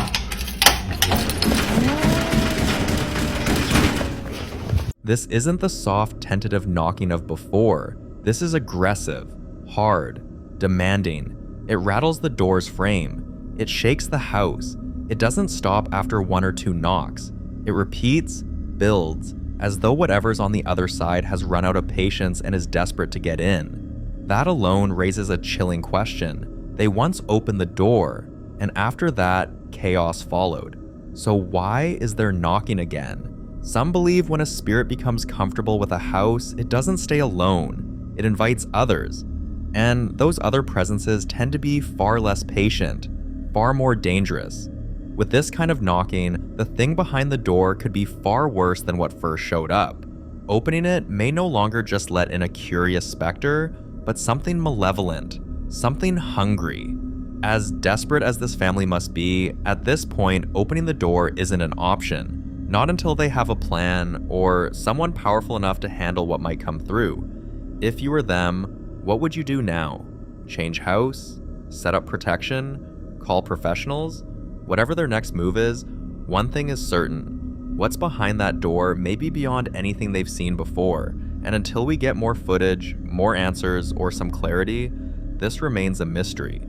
This isn't the soft, tentative knocking of before. This is aggressive, hard, demanding. It rattles the door's frame. It shakes the house. It doesn't stop after 1 or 2 knocks. It repeats, builds, as though whatever's on the other side has run out of patience and is desperate to get in. That alone raises a chilling question. They once opened the door, and after that, chaos followed. So why is there knocking again? Some believe when a spirit becomes comfortable with a house, it doesn't stay alone. It invites others. And those other presences tend to be far less patient, far more dangerous. With this kind of knocking, the thing behind the door could be far worse than what first showed up. Opening it may no longer just let in a curious specter, but something malevolent, something hungry. As desperate as this family must be, at this point, opening the door isn't an option. Not until they have a plan or someone powerful enough to handle what might come through. If you were them, what would you do now? Change house? Set up protection? Call professionals? Whatever their next move is, one thing is certain. What's behind that door may be beyond anything they've seen before, and until we get more footage, more answers, or some clarity, this remains a mystery.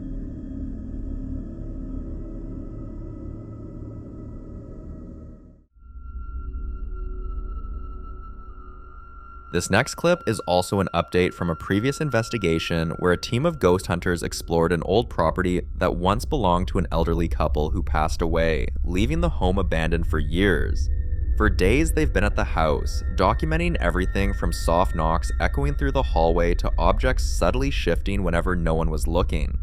This next clip is also an update from a previous investigation where a team of ghost hunters explored an old property that once belonged to an elderly couple who passed away, leaving the home abandoned for years. For days they've been at the house, documenting everything from soft knocks echoing through the hallway to objects subtly shifting whenever no one was looking.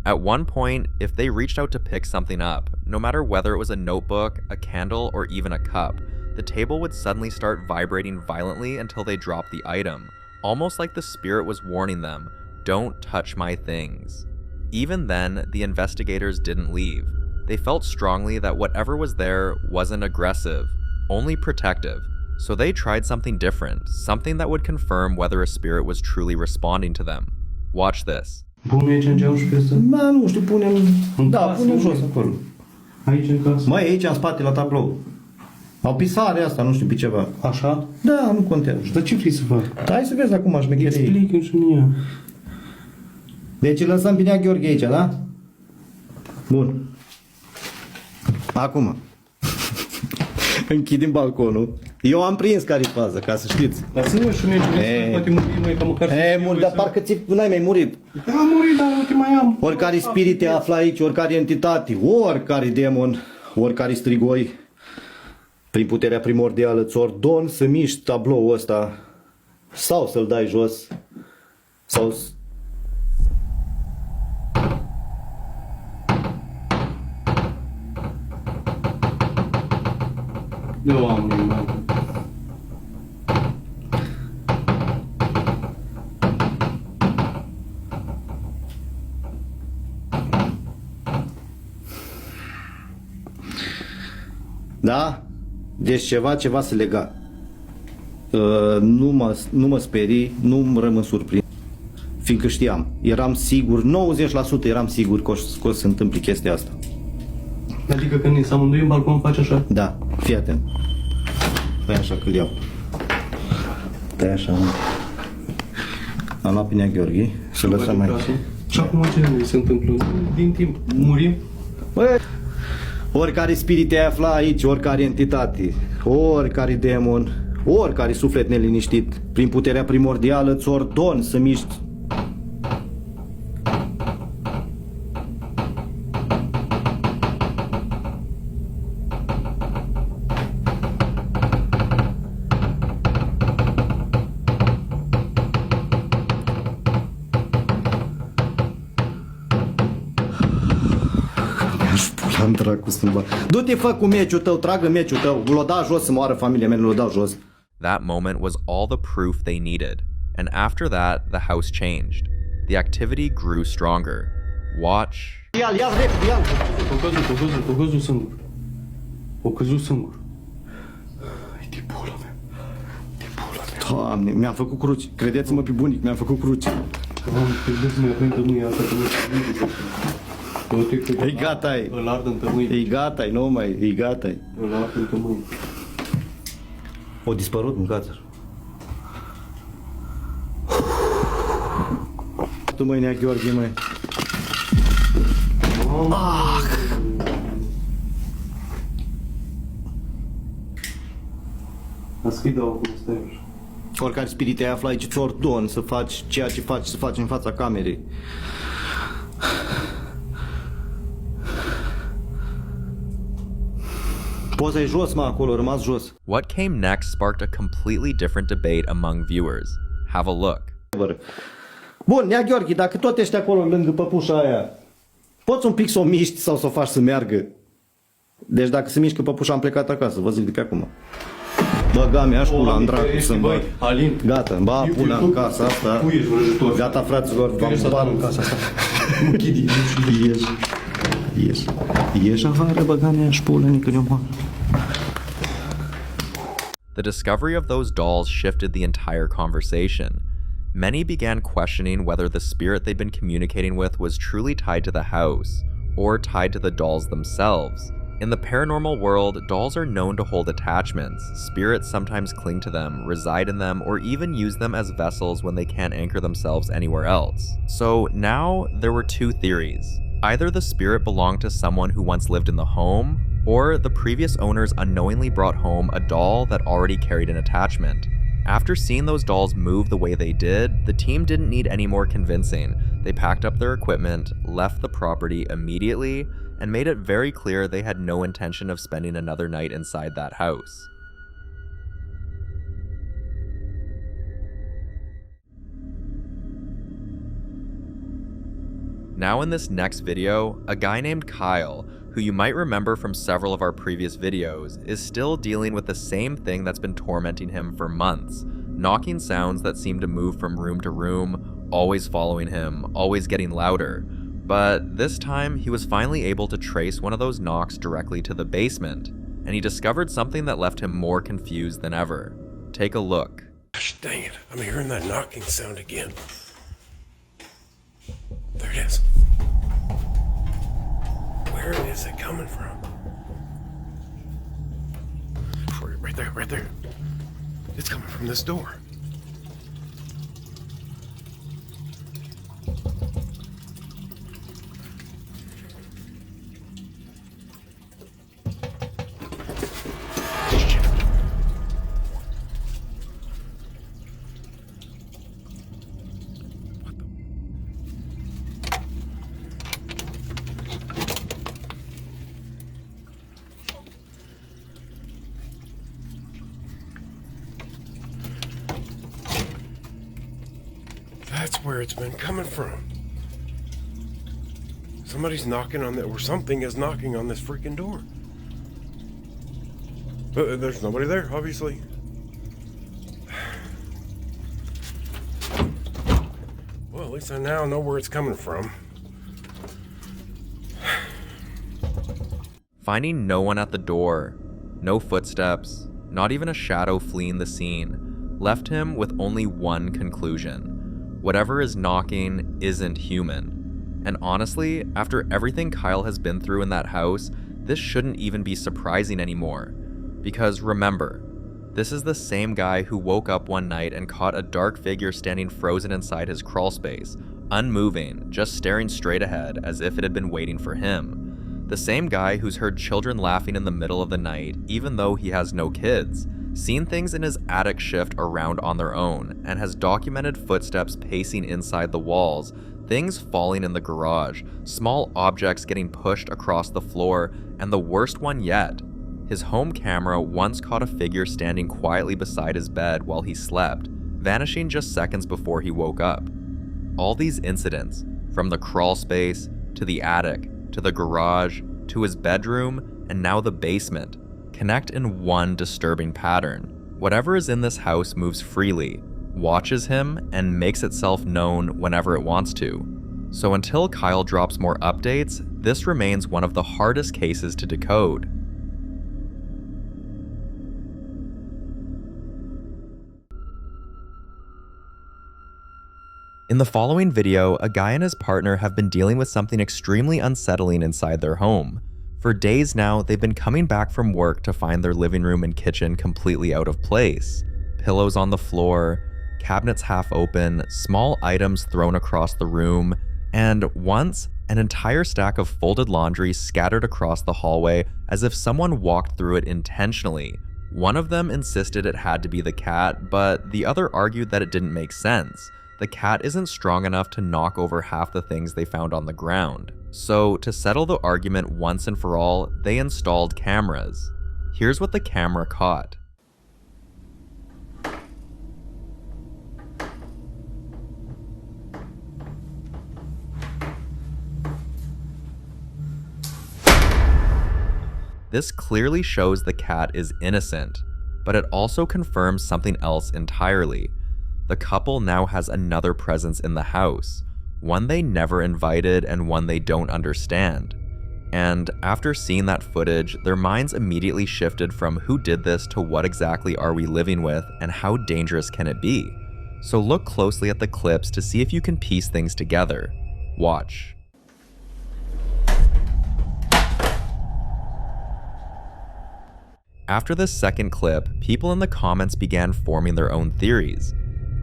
At one point, if they reached out to pick something up, no matter whether it was a notebook, a candle, or even a cup, the table would suddenly start vibrating violently until they dropped the item, almost like the spirit was warning them, "Don't touch my things." Even then, the investigators didn't leave. They felt strongly that whatever was there wasn't aggressive, only protective. So they tried something different, something that would confirm whether a spirit was truly responding to them. Watch this. Punem aici în geam și pe ăsta? Da, nu știu, punem... Da, punem jos acolo. Aici în casă? Mai aici, în spate, la tablou. Au pisare asta, nu știu pe ceva. Așa? Da, nu contează. Dar ce vrei să fac? Hai să vezi acum șmecherie. Explică-mi și mie. Deci îl lăsăm pe Nea Gheorghe aici, da? Bun. Acum. Închidem balconul. Eu am prins care-i fază, ca să știți. Lasă-mă și merge, poate muri mai ca măcar... Dar parcă n-ai mai murit. Am murit, dar nu te mai am. Oricare spirit te află aici, oricare entitate, oricare demon, oricare strigoi, prin puterea primordială, îți ordon să miști tabloul ăsta sau să-l dai jos sau... Eu am nimic. Da? Deci ceva se lega. Nu mă sperii, nu rămân surprins. Fiindcă știam, eram sigur, 90% eram sigur că o să se întâmple chestia asta. Adică când ne amândoi în balcon faci așa? Da, fii atent. Păi așa că-l iau. Stai așa. Am luat pe Nea Gheorghe și lăsăm mai... Și acum ce se întâmplă? Din timp murim? Băi, oricare spirit te afla aici, oricare entitate, oricare demon, oricare suflet neliniștit, prin puterea primordială îți ordon să miști. Du-te, fă cu meciul tău, tragă meciul tău, l-o da jos să moară familia mea, l-o dau jos. That moment was all the proof they needed, and after that, the house changed. The activity grew stronger. Watch. Ia-l repede, ia-l! O căzut singur. O căzut singur. Hai de pula mea. De pula mea. Doamne, mi-am făcut cruci. Credeți-mă pe bunic, mi-am făcut cruci. E gata, e. Îl ard în tămâie. E gata, nu mai, e gata. Îl ard în tămâie. O dispărut mâncați-l. Tu măi, Nea Gheorghe, măi. Deschide-o cum stai. Oricare spirit ai afla aici, ți ordon să faci ceea ce faci, să faci în fața camerei. Poți să-i jos, mă, acolo, rămas jos. What came next sparked a completely different debate among viewers. Have a look. Bun, Nea Gheorghe, dacă tot ești acolo lângă păpușa aia, poți un pic să o miști sau să o faci să meargă? Deci dacă se mișcă păpușa, am plecat acasă, vă zic de pe acum. Băga mea, aș pula în dracu să-mi bag. Gata, îmi bag pula în casa asta. Gata, fraților, v-am bag în casa asta. Ieși afară, băga mea, aș pula, nică ne omoară. The discovery of those dolls shifted the entire conversation. Many began questioning whether the spirit they'd been communicating with was truly tied to the house, or tied to the dolls themselves. In the paranormal world, dolls are known to hold attachments. Spirits sometimes cling to them, reside in them, or even use them as vessels when they can't anchor themselves anywhere else. So now, there were two theories. Either the spirit belonged to someone who once lived in the home, or the previous owners unknowingly brought home a doll that already carried an attachment. After seeing those dolls move the way they did, the team didn't need any more convincing. They packed up their equipment, left the property immediately, and made it very clear they had no intention of spending another night inside that house. Now in this next video, a guy named Kyle, who you might remember from several of our previous videos, is still dealing with the same thing that's been tormenting him for months. Knocking sounds that seem to move from room to room, always following him, always getting louder. But this time, he was finally able to trace one of those knocks directly to the basement, and he discovered something that left him more confused than ever. Take a look. Gosh dang it, I'm hearing that knocking sound again. There it is. Where is it coming from? Right there, right there. It's coming from this door. That's where it's been coming from. Somebody's knocking on that, or something is knocking on this freaking door. But there's nobody there, obviously. Well, at least I now know where it's coming from. Finding no one at the door, no footsteps, not even a shadow fleeing the scene, left him with only one conclusion. Whatever is knocking isn't human. And honestly, after everything Kyle has been through in that house, this shouldn't even be surprising anymore. Because remember, this is the same guy who woke up one night and caught a dark figure standing frozen inside his crawl space, unmoving, just staring straight ahead as if it had been waiting for him. The same guy who's heard children laughing in the middle of the night, even though he has no kids, seen things in his attic shift around on their own, and has documented footsteps pacing inside the walls, things falling in the garage, small objects getting pushed across the floor, and the worst one yet, his home camera once caught a figure standing quietly beside his bed while he slept, vanishing just seconds before he woke up. All these incidents, from the crawl space, to the attic, to the garage, to his bedroom, and now the basement, connect in one disturbing pattern. Whatever is in this house moves freely, watches him, and makes itself known whenever it wants to. So until Kyle drops more updates, this remains one of the hardest cases to decode. In the following video, a guy and his partner have been dealing with something extremely unsettling inside their home. For days now, they've been coming back from work to find their living room and kitchen completely out of place. Pillows on the floor, cabinets half open, small items thrown across the room, and once, an entire stack of folded laundry scattered across the hallway as if someone walked through it intentionally. One of them insisted it had to be the cat, but the other argued that it didn't make sense. The cat isn't strong enough to knock over half the things they found on the ground. So, to settle the argument once and for all, they installed cameras. Here's what the camera caught. This clearly shows the cat is innocent, but it also confirms something else entirely. The couple now has another presence in the house, one they never invited and one they don't understand. And after seeing that footage, their minds immediately shifted from who did this to what exactly are we living with and how dangerous can it be? So look closely at the clips to see if you can piece things together. Watch. After this second clip, people in the comments began forming their own theories.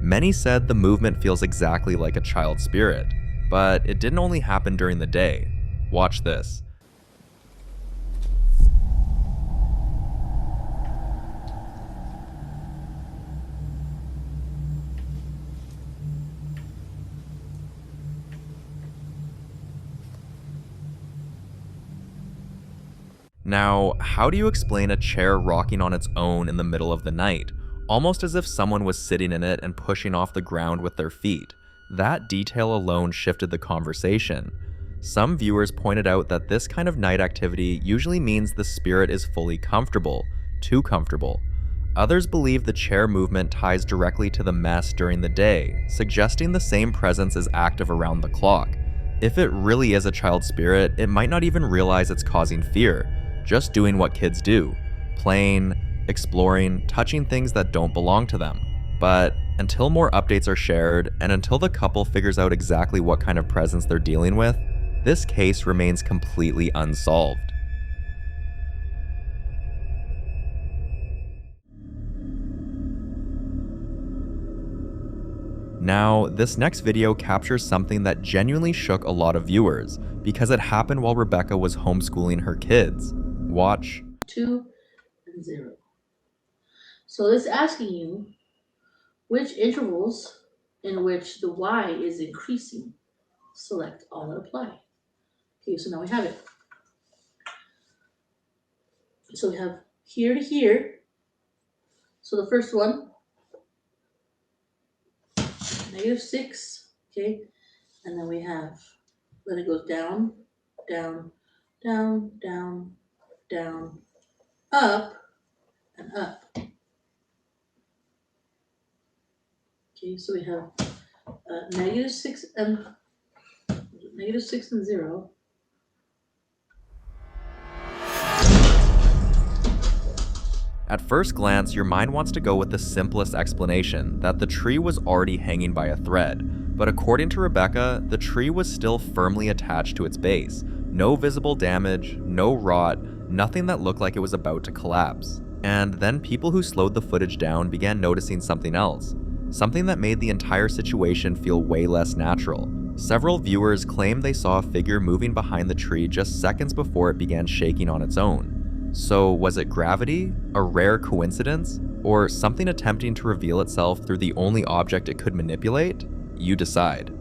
Many said the movement feels exactly like a child spirit, but it didn't only happen during the day. Watch this. Now, how do you explain a chair rocking on its own in the middle of the night, almost as if someone was sitting in it and pushing off the ground with their feet? That detail alone shifted the conversation. Some viewers pointed out that this kind of night activity usually means the spirit is fully comfortable, too comfortable. Others believe the chair movement ties directly to the mess during the day, suggesting the same presence is active around the clock. If it really is a child spirit, it might not even realize it's causing fear, just doing what kids do, playing, exploring, touching things that don't belong to them. But until more updates are shared, and until the couple figures out exactly what kind of presence they're dealing with, this case remains completely unsolved. Now, this next video captures something that genuinely shook a lot of viewers, because it happened while Rebecca was homeschooling her kids. Watch. 2 and 0. So it's asking you which intervals in which the y is increasing. Select all that apply. Okay, so now we have it. So we have here to here. So the first one, -6, okay? And then we have, then it goes down, down, down, down, down, up, and up. Okay, so we have -6 and 0. At first glance, your mind wants to go with the simplest explanation, that the tree was already hanging by a thread. But according to Rebecca, the tree was still firmly attached to its base. No visible damage, no rot, nothing that looked like it was about to collapse. And then people who slowed the footage down began noticing something else. Something that made the entire situation feel way less natural. Several viewers claimed they saw a figure moving behind the tree just seconds before it began shaking on its own. So was it gravity, a rare coincidence, or something attempting to reveal itself through the only object it could manipulate? You decide.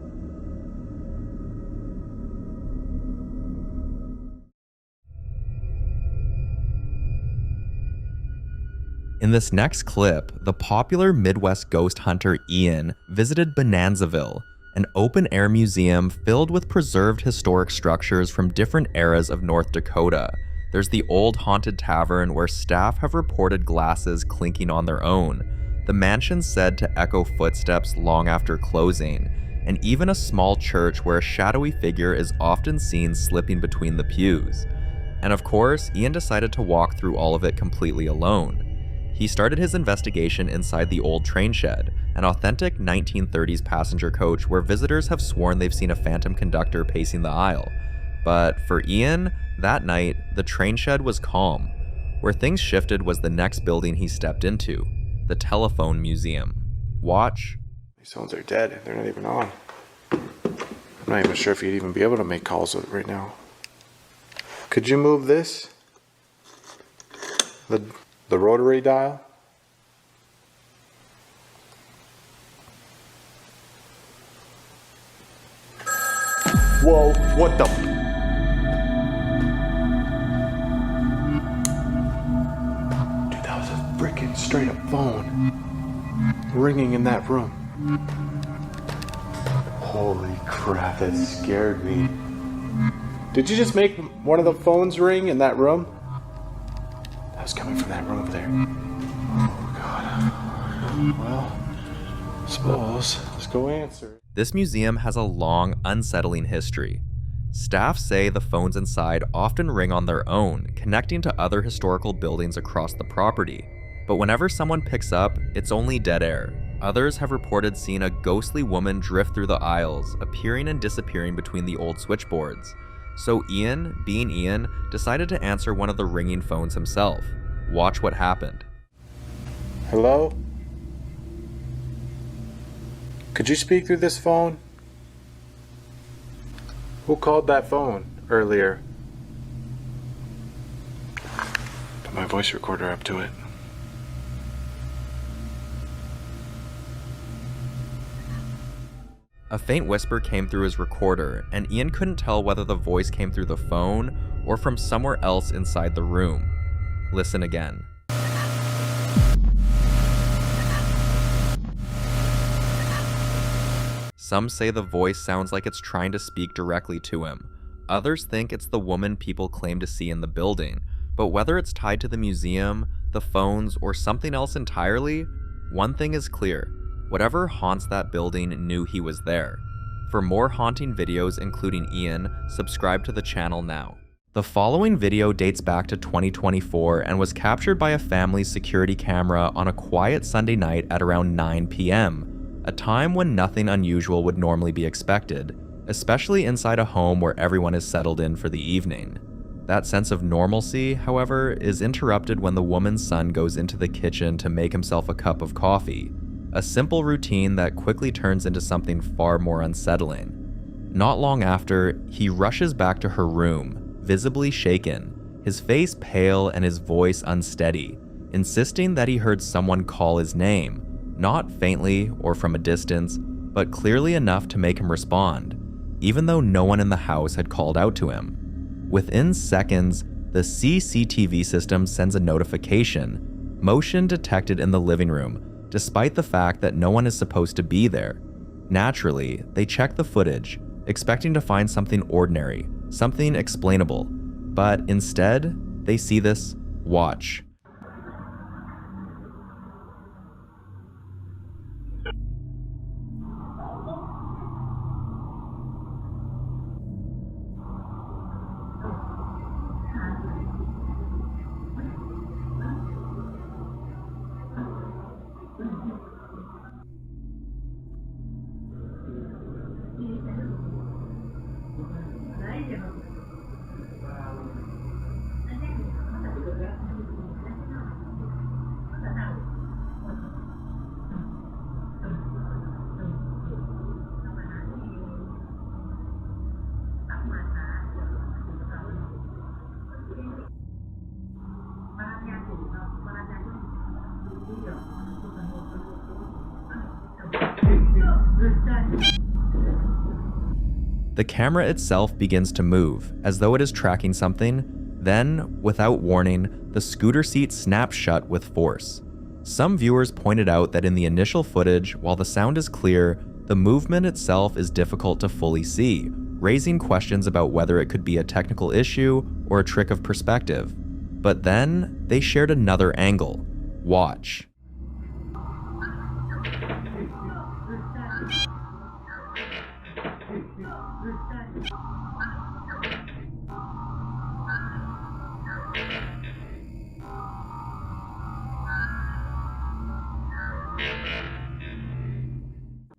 In this next clip, the popular Midwest ghost hunter Ian visited Bonanzaville, an open-air museum filled with preserved historic structures from different eras of North Dakota. There's the old haunted tavern where staff have reported glasses clinking on their own. The mansion's said to echo footsteps long after closing, and even a small church where a shadowy figure is often seen slipping between the pews. And of course, Ian decided to walk through all of it completely alone. He started his investigation inside the old train shed, an authentic 1930s passenger coach where visitors have sworn they've seen a phantom conductor pacing the aisle. But for Ian, that night, the train shed was calm. Where things shifted was the next building he stepped into, the Telephone Museum. Watch. These phones are dead. They're not even on. I'm not even sure if you'd even be able to make calls with it right now. Could you move this? The rotary dial? Whoa, what the? Dude, that was a freaking straight up phone ringing in that room. Holy crap, that scared me. Did you just make one of the phones ring in that room? That was coming from that room over there. Oh god. Well, I suppose let's go answer. This museum has a long, unsettling history. Staff say the phones inside often ring on their own, connecting to other historical buildings across the property. But whenever someone picks up, it's only dead air. Others have reported seeing a ghostly woman drift through the aisles, appearing and disappearing between the old switchboards. So Ian, being Ian, decided to answer one of the ringing phones himself. Watch what happened. Hello? Could you speak through this phone? Who called that phone earlier? Put my voice recorder up to it. A faint whisper came through his recorder, and Ian couldn't tell whether the voice came through the phone or from somewhere else inside the room. Listen again. Some say the voice sounds like it's trying to speak directly to him. Others think it's the woman people claim to see in the building, but whether it's tied to the museum, the phones, or something else entirely, one thing is clear. Whatever haunts that building knew he was there. For more haunting videos including Ian, subscribe to the channel now. The following video dates back to 2024 and was captured by a family's security camera on a quiet Sunday night at around 9 p.m., a time when nothing unusual would normally be expected, especially inside a home where everyone is settled in for the evening. That sense of normalcy, however, is interrupted when the woman's son goes into the kitchen to make himself a cup of coffee. A simple routine that quickly turns into something far more unsettling. Not long after, he rushes back to her room, visibly shaken, his face pale and his voice unsteady, insisting that he heard someone call his name, not faintly or from a distance, but clearly enough to make him respond, even though no one in the house had called out to him. Within seconds, the CCTV system sends a notification, motion detected in the living room, despite the fact that no one is supposed to be there. Naturally, they check the footage, expecting to find something ordinary, something explainable, but instead, they see this. Watch. The camera itself begins to move, as though it is tracking something. Then, without warning, the scooter seat snaps shut with force. Some viewers pointed out that in the initial footage, while the sound is clear, the movement itself is difficult to fully see, raising questions about whether it could be a technical issue or a trick of perspective. But then, they shared another angle. Watch.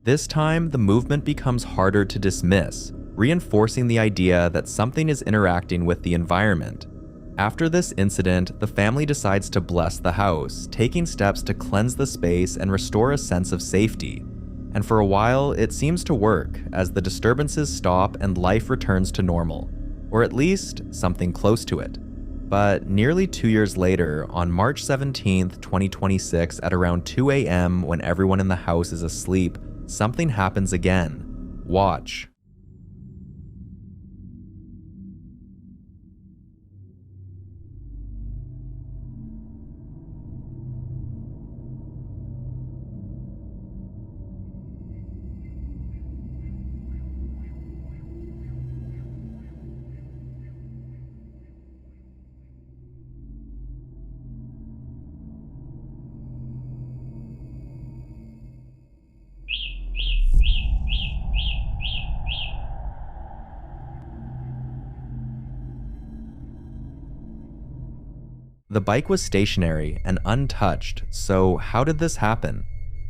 This time, the movement becomes harder to dismiss, reinforcing the idea that something is interacting with the environment. After this incident, the family decides to bless the house, taking steps to cleanse the space and restore a sense of safety. And for a while, it seems to work, as the disturbances stop and life returns to normal, or at least something close to it. But nearly 2 years later, on March 17th, 2026, at around 2 a.m. when everyone in the house is asleep, something happens again. Watch. The bike was stationary and untouched, so how did this happen?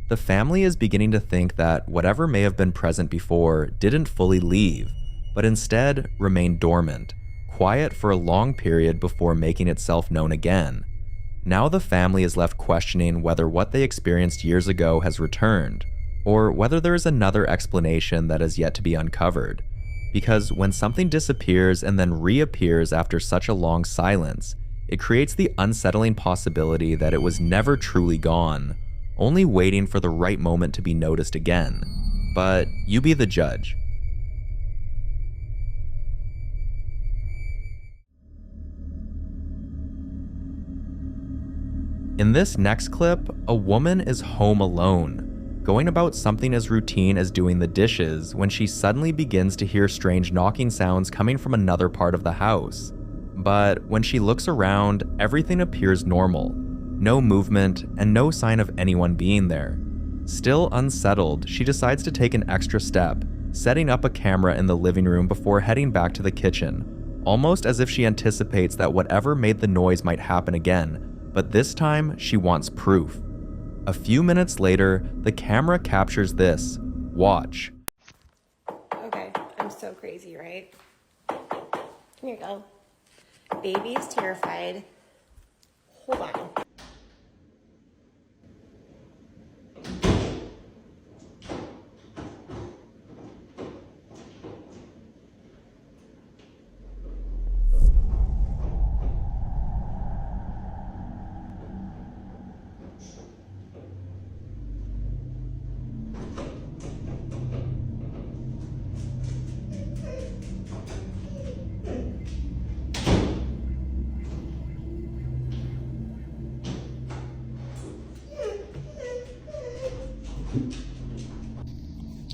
The family is beginning to think that whatever may have been present before didn't fully leave, but instead remained dormant, quiet for a long period before making itself known again. Now the family is left questioning whether what they experienced years ago has returned, or whether there is another explanation that is yet to be uncovered. Because when something disappears and then reappears after such a long silence, it creates the unsettling possibility that it was never truly gone, only waiting for the right moment to be noticed again. But you be the judge. In this next clip, a woman is home alone, going about something as routine as doing the dishes when she suddenly begins to hear strange knocking sounds coming from another part of the house. But when she looks around, everything appears normal. No movement and no sign of anyone being there. Still unsettled, she decides to take an extra step, setting up a camera in the living room before heading back to the kitchen, almost as if she anticipates that whatever made the noise might happen again, but this time she wants proof. A few minutes later, the camera captures this. Watch. Okay, I'm so crazy, right? Here you go. Baby is terrified. Hold on.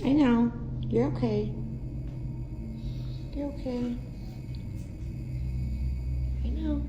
I know. You're okay. You're okay. I know.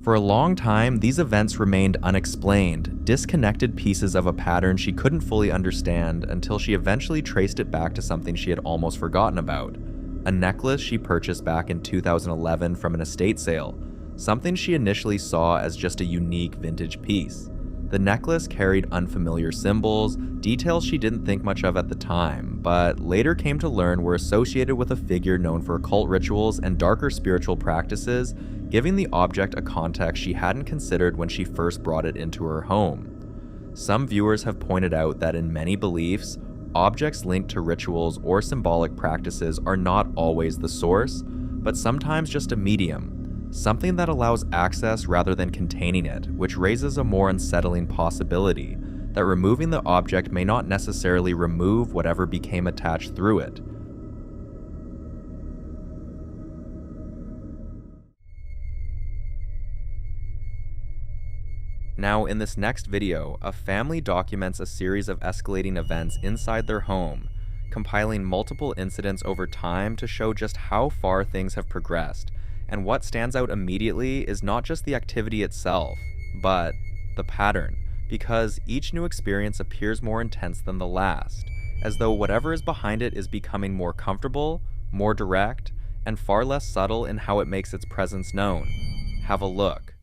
For a long time, these events remained unexplained, disconnected pieces of a pattern she couldn't fully understand until she eventually traced it back to something she had almost forgotten about. A necklace she purchased back in 2011 from an estate sale, something she initially saw as just a unique vintage piece. The necklace carried unfamiliar symbols, details she didn't think much of at the time, but later came to learn were associated with a figure known for occult rituals and darker spiritual practices, giving the object a context she hadn't considered when she first brought it into her home. Some viewers have pointed out that in many beliefs, objects linked to rituals or symbolic practices are not always the source, but sometimes just a medium. Something that allows access rather than containing it, which raises a more unsettling possibility that removing the object may not necessarily remove whatever became attached through it. Now, in this next video, a family documents a series of escalating events inside their home, compiling multiple incidents over time to show just how far things have progressed. And what stands out immediately is not just the activity itself, but the pattern, because each new experience appears more intense than the last, as though whatever is behind it is becoming more comfortable, more direct, and far less subtle in how it makes its presence known. Have a look.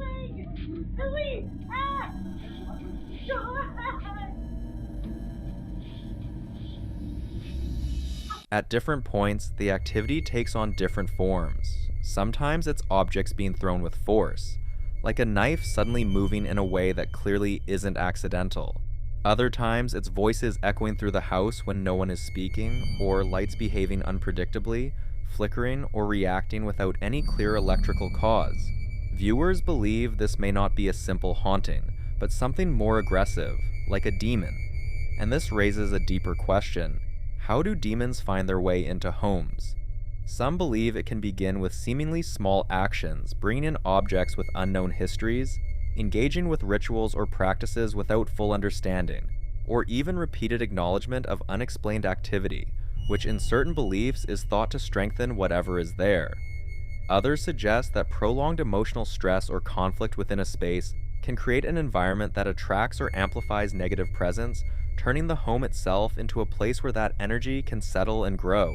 going? Please! Ah! God! At different points, the activity takes on different forms. Sometimes it's objects being thrown with force, like a knife suddenly moving in a way that clearly isn't accidental. Other times, it's voices echoing through the house when no one is speaking, or lights behaving unpredictably, flickering or reacting without any clear electrical cause. Viewers believe this may not be a simple haunting, but something more aggressive, like a demon. And this raises a deeper question. How do demons find their way into homes? Some believe it can begin with seemingly small actions, bringing in objects with unknown histories, engaging with rituals or practices without full understanding, or even repeated acknowledgement of unexplained activity, which in certain beliefs is thought to strengthen whatever is there. Others suggest that prolonged emotional stress or conflict within a space can create an environment that attracts or amplifies negative presence, turning the home itself into a place where that energy can settle and grow.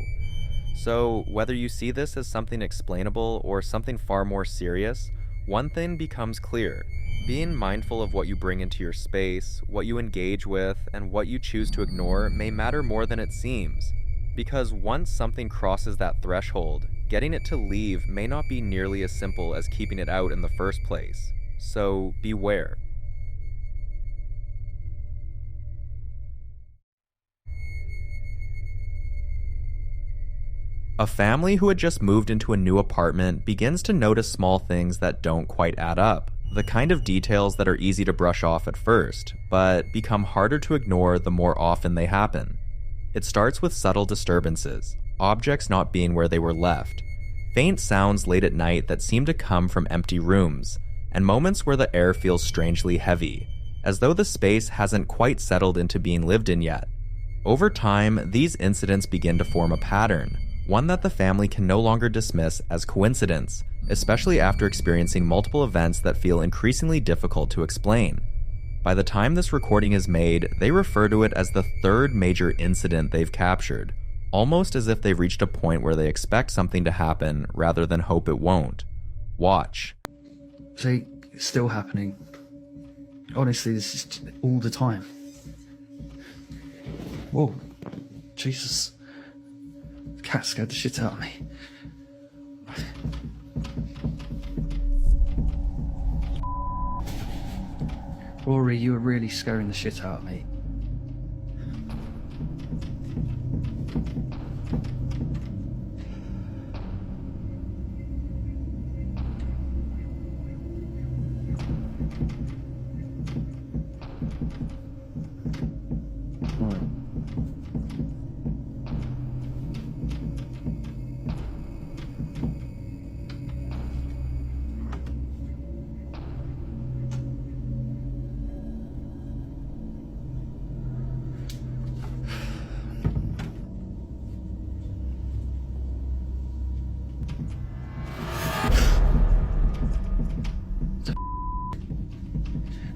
So, whether you see this as something explainable or something far more serious, one thing becomes clear. Being mindful of what you bring into your space, what you engage with, and what you choose to ignore may matter more than it seems. Because once something crosses that threshold, getting it to leave may not be nearly as simple as keeping it out in the first place. So, beware. A family who had just moved into a new apartment begins to notice small things that don't quite add up. The kind of details that are easy to brush off at first, but become harder to ignore the more often they happen. It starts with subtle disturbances, objects not being where they were left, faint sounds late at night that seem to come from empty rooms, and moments where the air feels strangely heavy, as though the space hasn't quite settled into being lived in yet. Over time, these incidents begin to form a pattern, one that the family can no longer dismiss as coincidence, especially after experiencing multiple events that feel increasingly difficult to explain. By the time this recording is made, they refer to it as the third major incident they've captured, almost as if they've reached a point where they expect something to happen rather than hope it won't. Watch. See, it's still happening. Honestly, this is all the time. Whoa, Jesus. The cat scared the shit out of me. Rory, you were really scaring the shit out of me.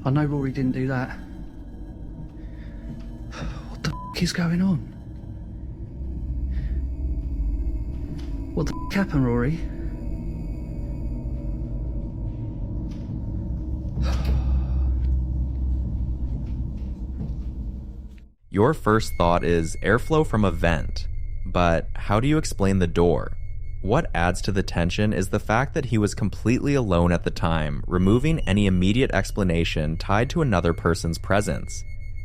I know Rory didn't do that. What the f is going on? What the f happened, Rory? Your first thought is airflow from a vent, but how do you explain the door? What adds to the tension is the fact that he was completely alone at the time, removing any immediate explanation tied to another person's presence.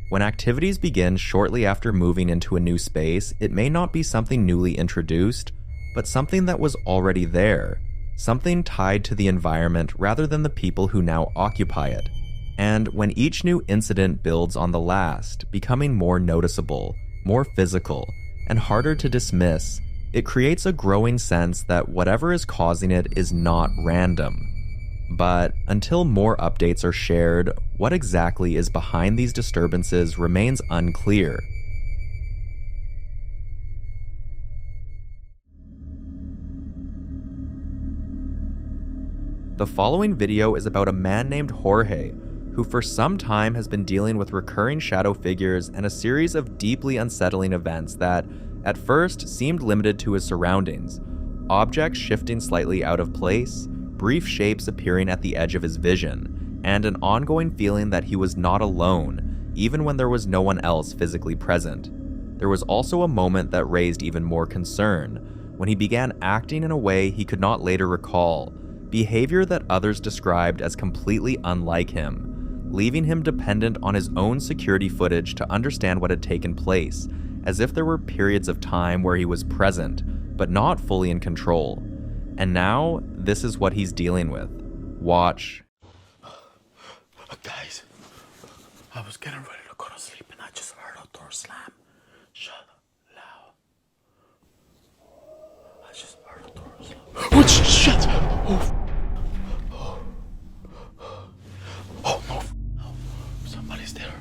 When activities begin shortly after moving into a new space, it may not be something newly introduced, but something that was already there, something tied to the environment rather than the people who now occupy it. And when each new incident builds on the last, becoming more noticeable, more physical, and harder to dismiss, it creates a growing sense that whatever is causing it is not random. But until more updates are shared, what exactly is behind these disturbances remains unclear. The following video is about a man named Jorge, who for some time has been dealing with recurring shadow figures and a series of deeply unsettling events that, at first, seemed limited to his surroundings. Objects shifting slightly out of place, brief shapes appearing at the edge of his vision, and an ongoing feeling that he was not alone, even when there was no one else physically present. There was also a moment that raised even more concern, when he began acting in a way he could not later recall, behavior that others described as completely unlike him, leaving him dependent on his own security footage to understand what had taken place, as if there were periods of time where he was present, but not fully in control. And now, this is what he's dealing with. Watch. Guys, I was getting ready to go to sleep and I just heard a door slam. Shut loud. I just heard a door slam. Oh, shit! Oh no. Somebody's there.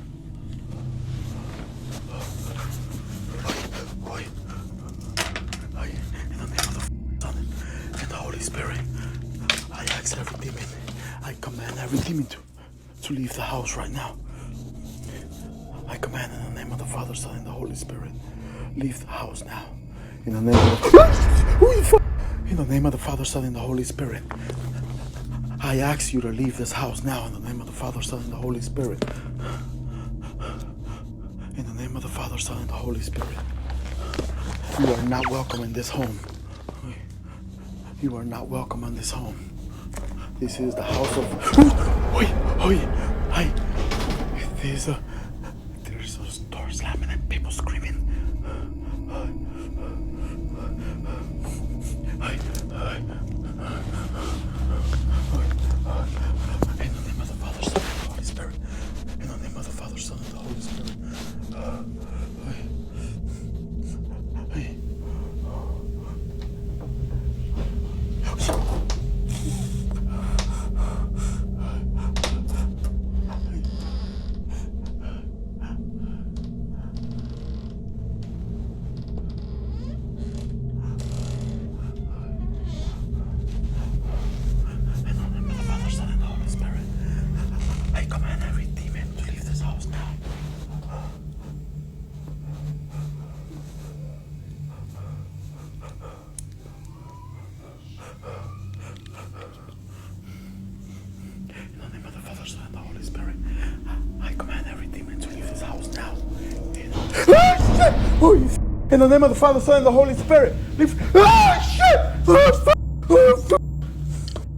In the name of the Son and the Holy Spirit, I ask every demon, I command every demon to leave the house right now. I command in the name of the Father, Son, and the Holy Spirit, leave the house now. In the name of the Father, Son, and the Holy Spirit, I ask you to leave this house now. In the name of the Father, Son, and the Holy Spirit. In the name of the Father, Son, and the Holy Spirit. You are not welcome in this home. You are not welcome in this home. This is the house of... There's a door slamming and people screaming. In the name of the Father, Son, and the Holy Spirit. In the name of the Father, Son, and the Holy Spirit. In the name of the Father, Son, and the Holy Spirit.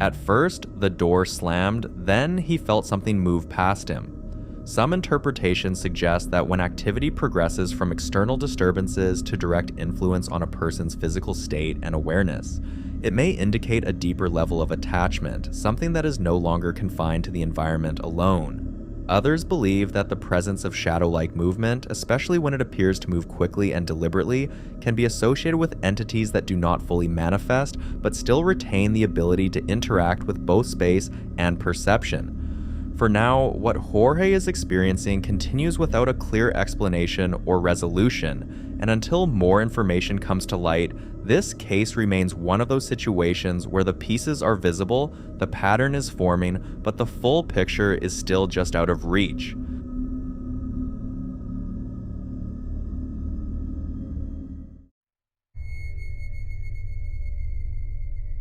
At first, the door slammed, then he felt something move past him. Some interpretations suggest that when activity progresses from external disturbances to direct influence on a person's physical state and awareness, it may indicate a deeper level of attachment, something that is no longer confined to the environment alone. Others believe that the presence of shadow-like movement, especially when it appears to move quickly and deliberately, can be associated with entities that do not fully manifest, but still retain the ability to interact with both space and perception. For now, what Jorge is experiencing continues without a clear explanation or resolution, and until more information comes to light, this case remains one of those situations where the pieces are visible, the pattern is forming, but the full picture is still just out of reach.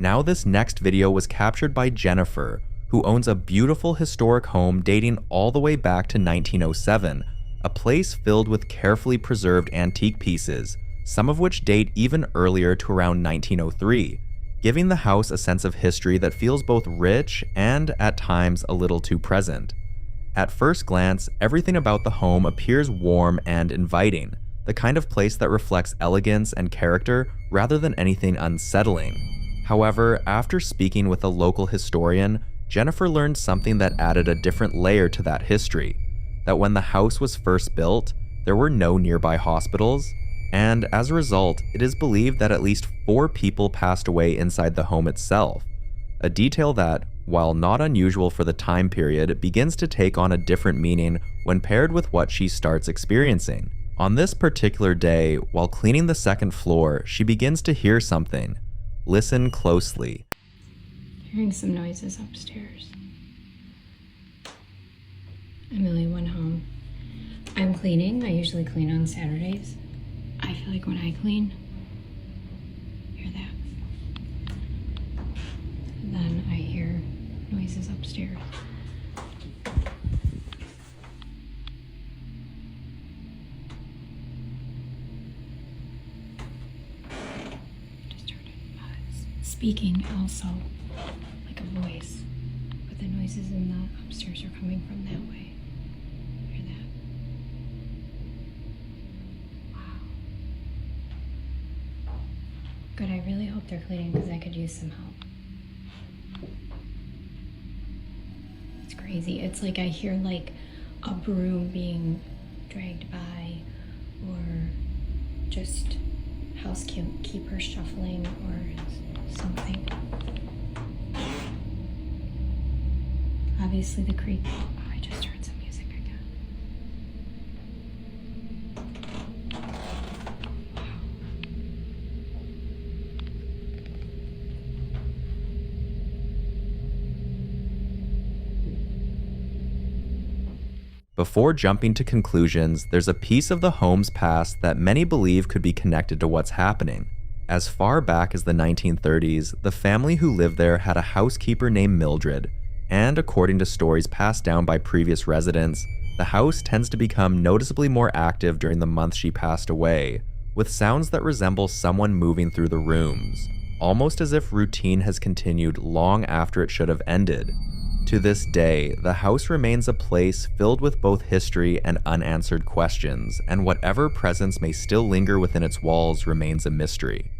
Now this next video was captured by Jennifer, who owns a beautiful historic home dating all the way back to 1907, a place filled with carefully preserved antique pieces, some of which date even earlier to around 1903, giving the house a sense of history that feels both rich and, at times, a little too present. At first glance, everything about the home appears warm and inviting, the kind of place that reflects elegance and character rather than anything unsettling. However, after speaking with a local historian, Jennifer learned something that added a different layer to that history, that when the house was first built, there were no nearby hospitals, and as a result, it is believed that at least 4 people passed away inside the home itself, a detail that, while not unusual for the time period, begins to take on a different meaning when paired with what she starts experiencing. On this particular day, while cleaning the second floor, she begins to hear something. Listen closely. Hearing some noises upstairs. Emily went home. I'm cleaning. I usually clean on Saturdays. I feel like when I clean, hear that. Then I hear speaking also, like a voice. But the noises in the upstairs are coming from that way. Hear that? Wow. Good, I really hope they're cleaning because I could use some help. It's crazy. It's like I hear like a broom being dragged by, or just housekeeper shuffling or something. Obviously the creek. Oh, I just heard some music again. Before jumping to conclusions, there's a piece of the home's past that many believe could be connected to what's happening. As far back as the 1930s, the family who lived there had a housekeeper named Mildred, and according to stories passed down by previous residents, the house tends to become noticeably more active during the month she passed away, with sounds that resemble someone moving through the rooms, almost as if routine has continued long after it should have ended. To this day, the house remains a place filled with both history and unanswered questions, and whatever presence may still linger within its walls remains a mystery.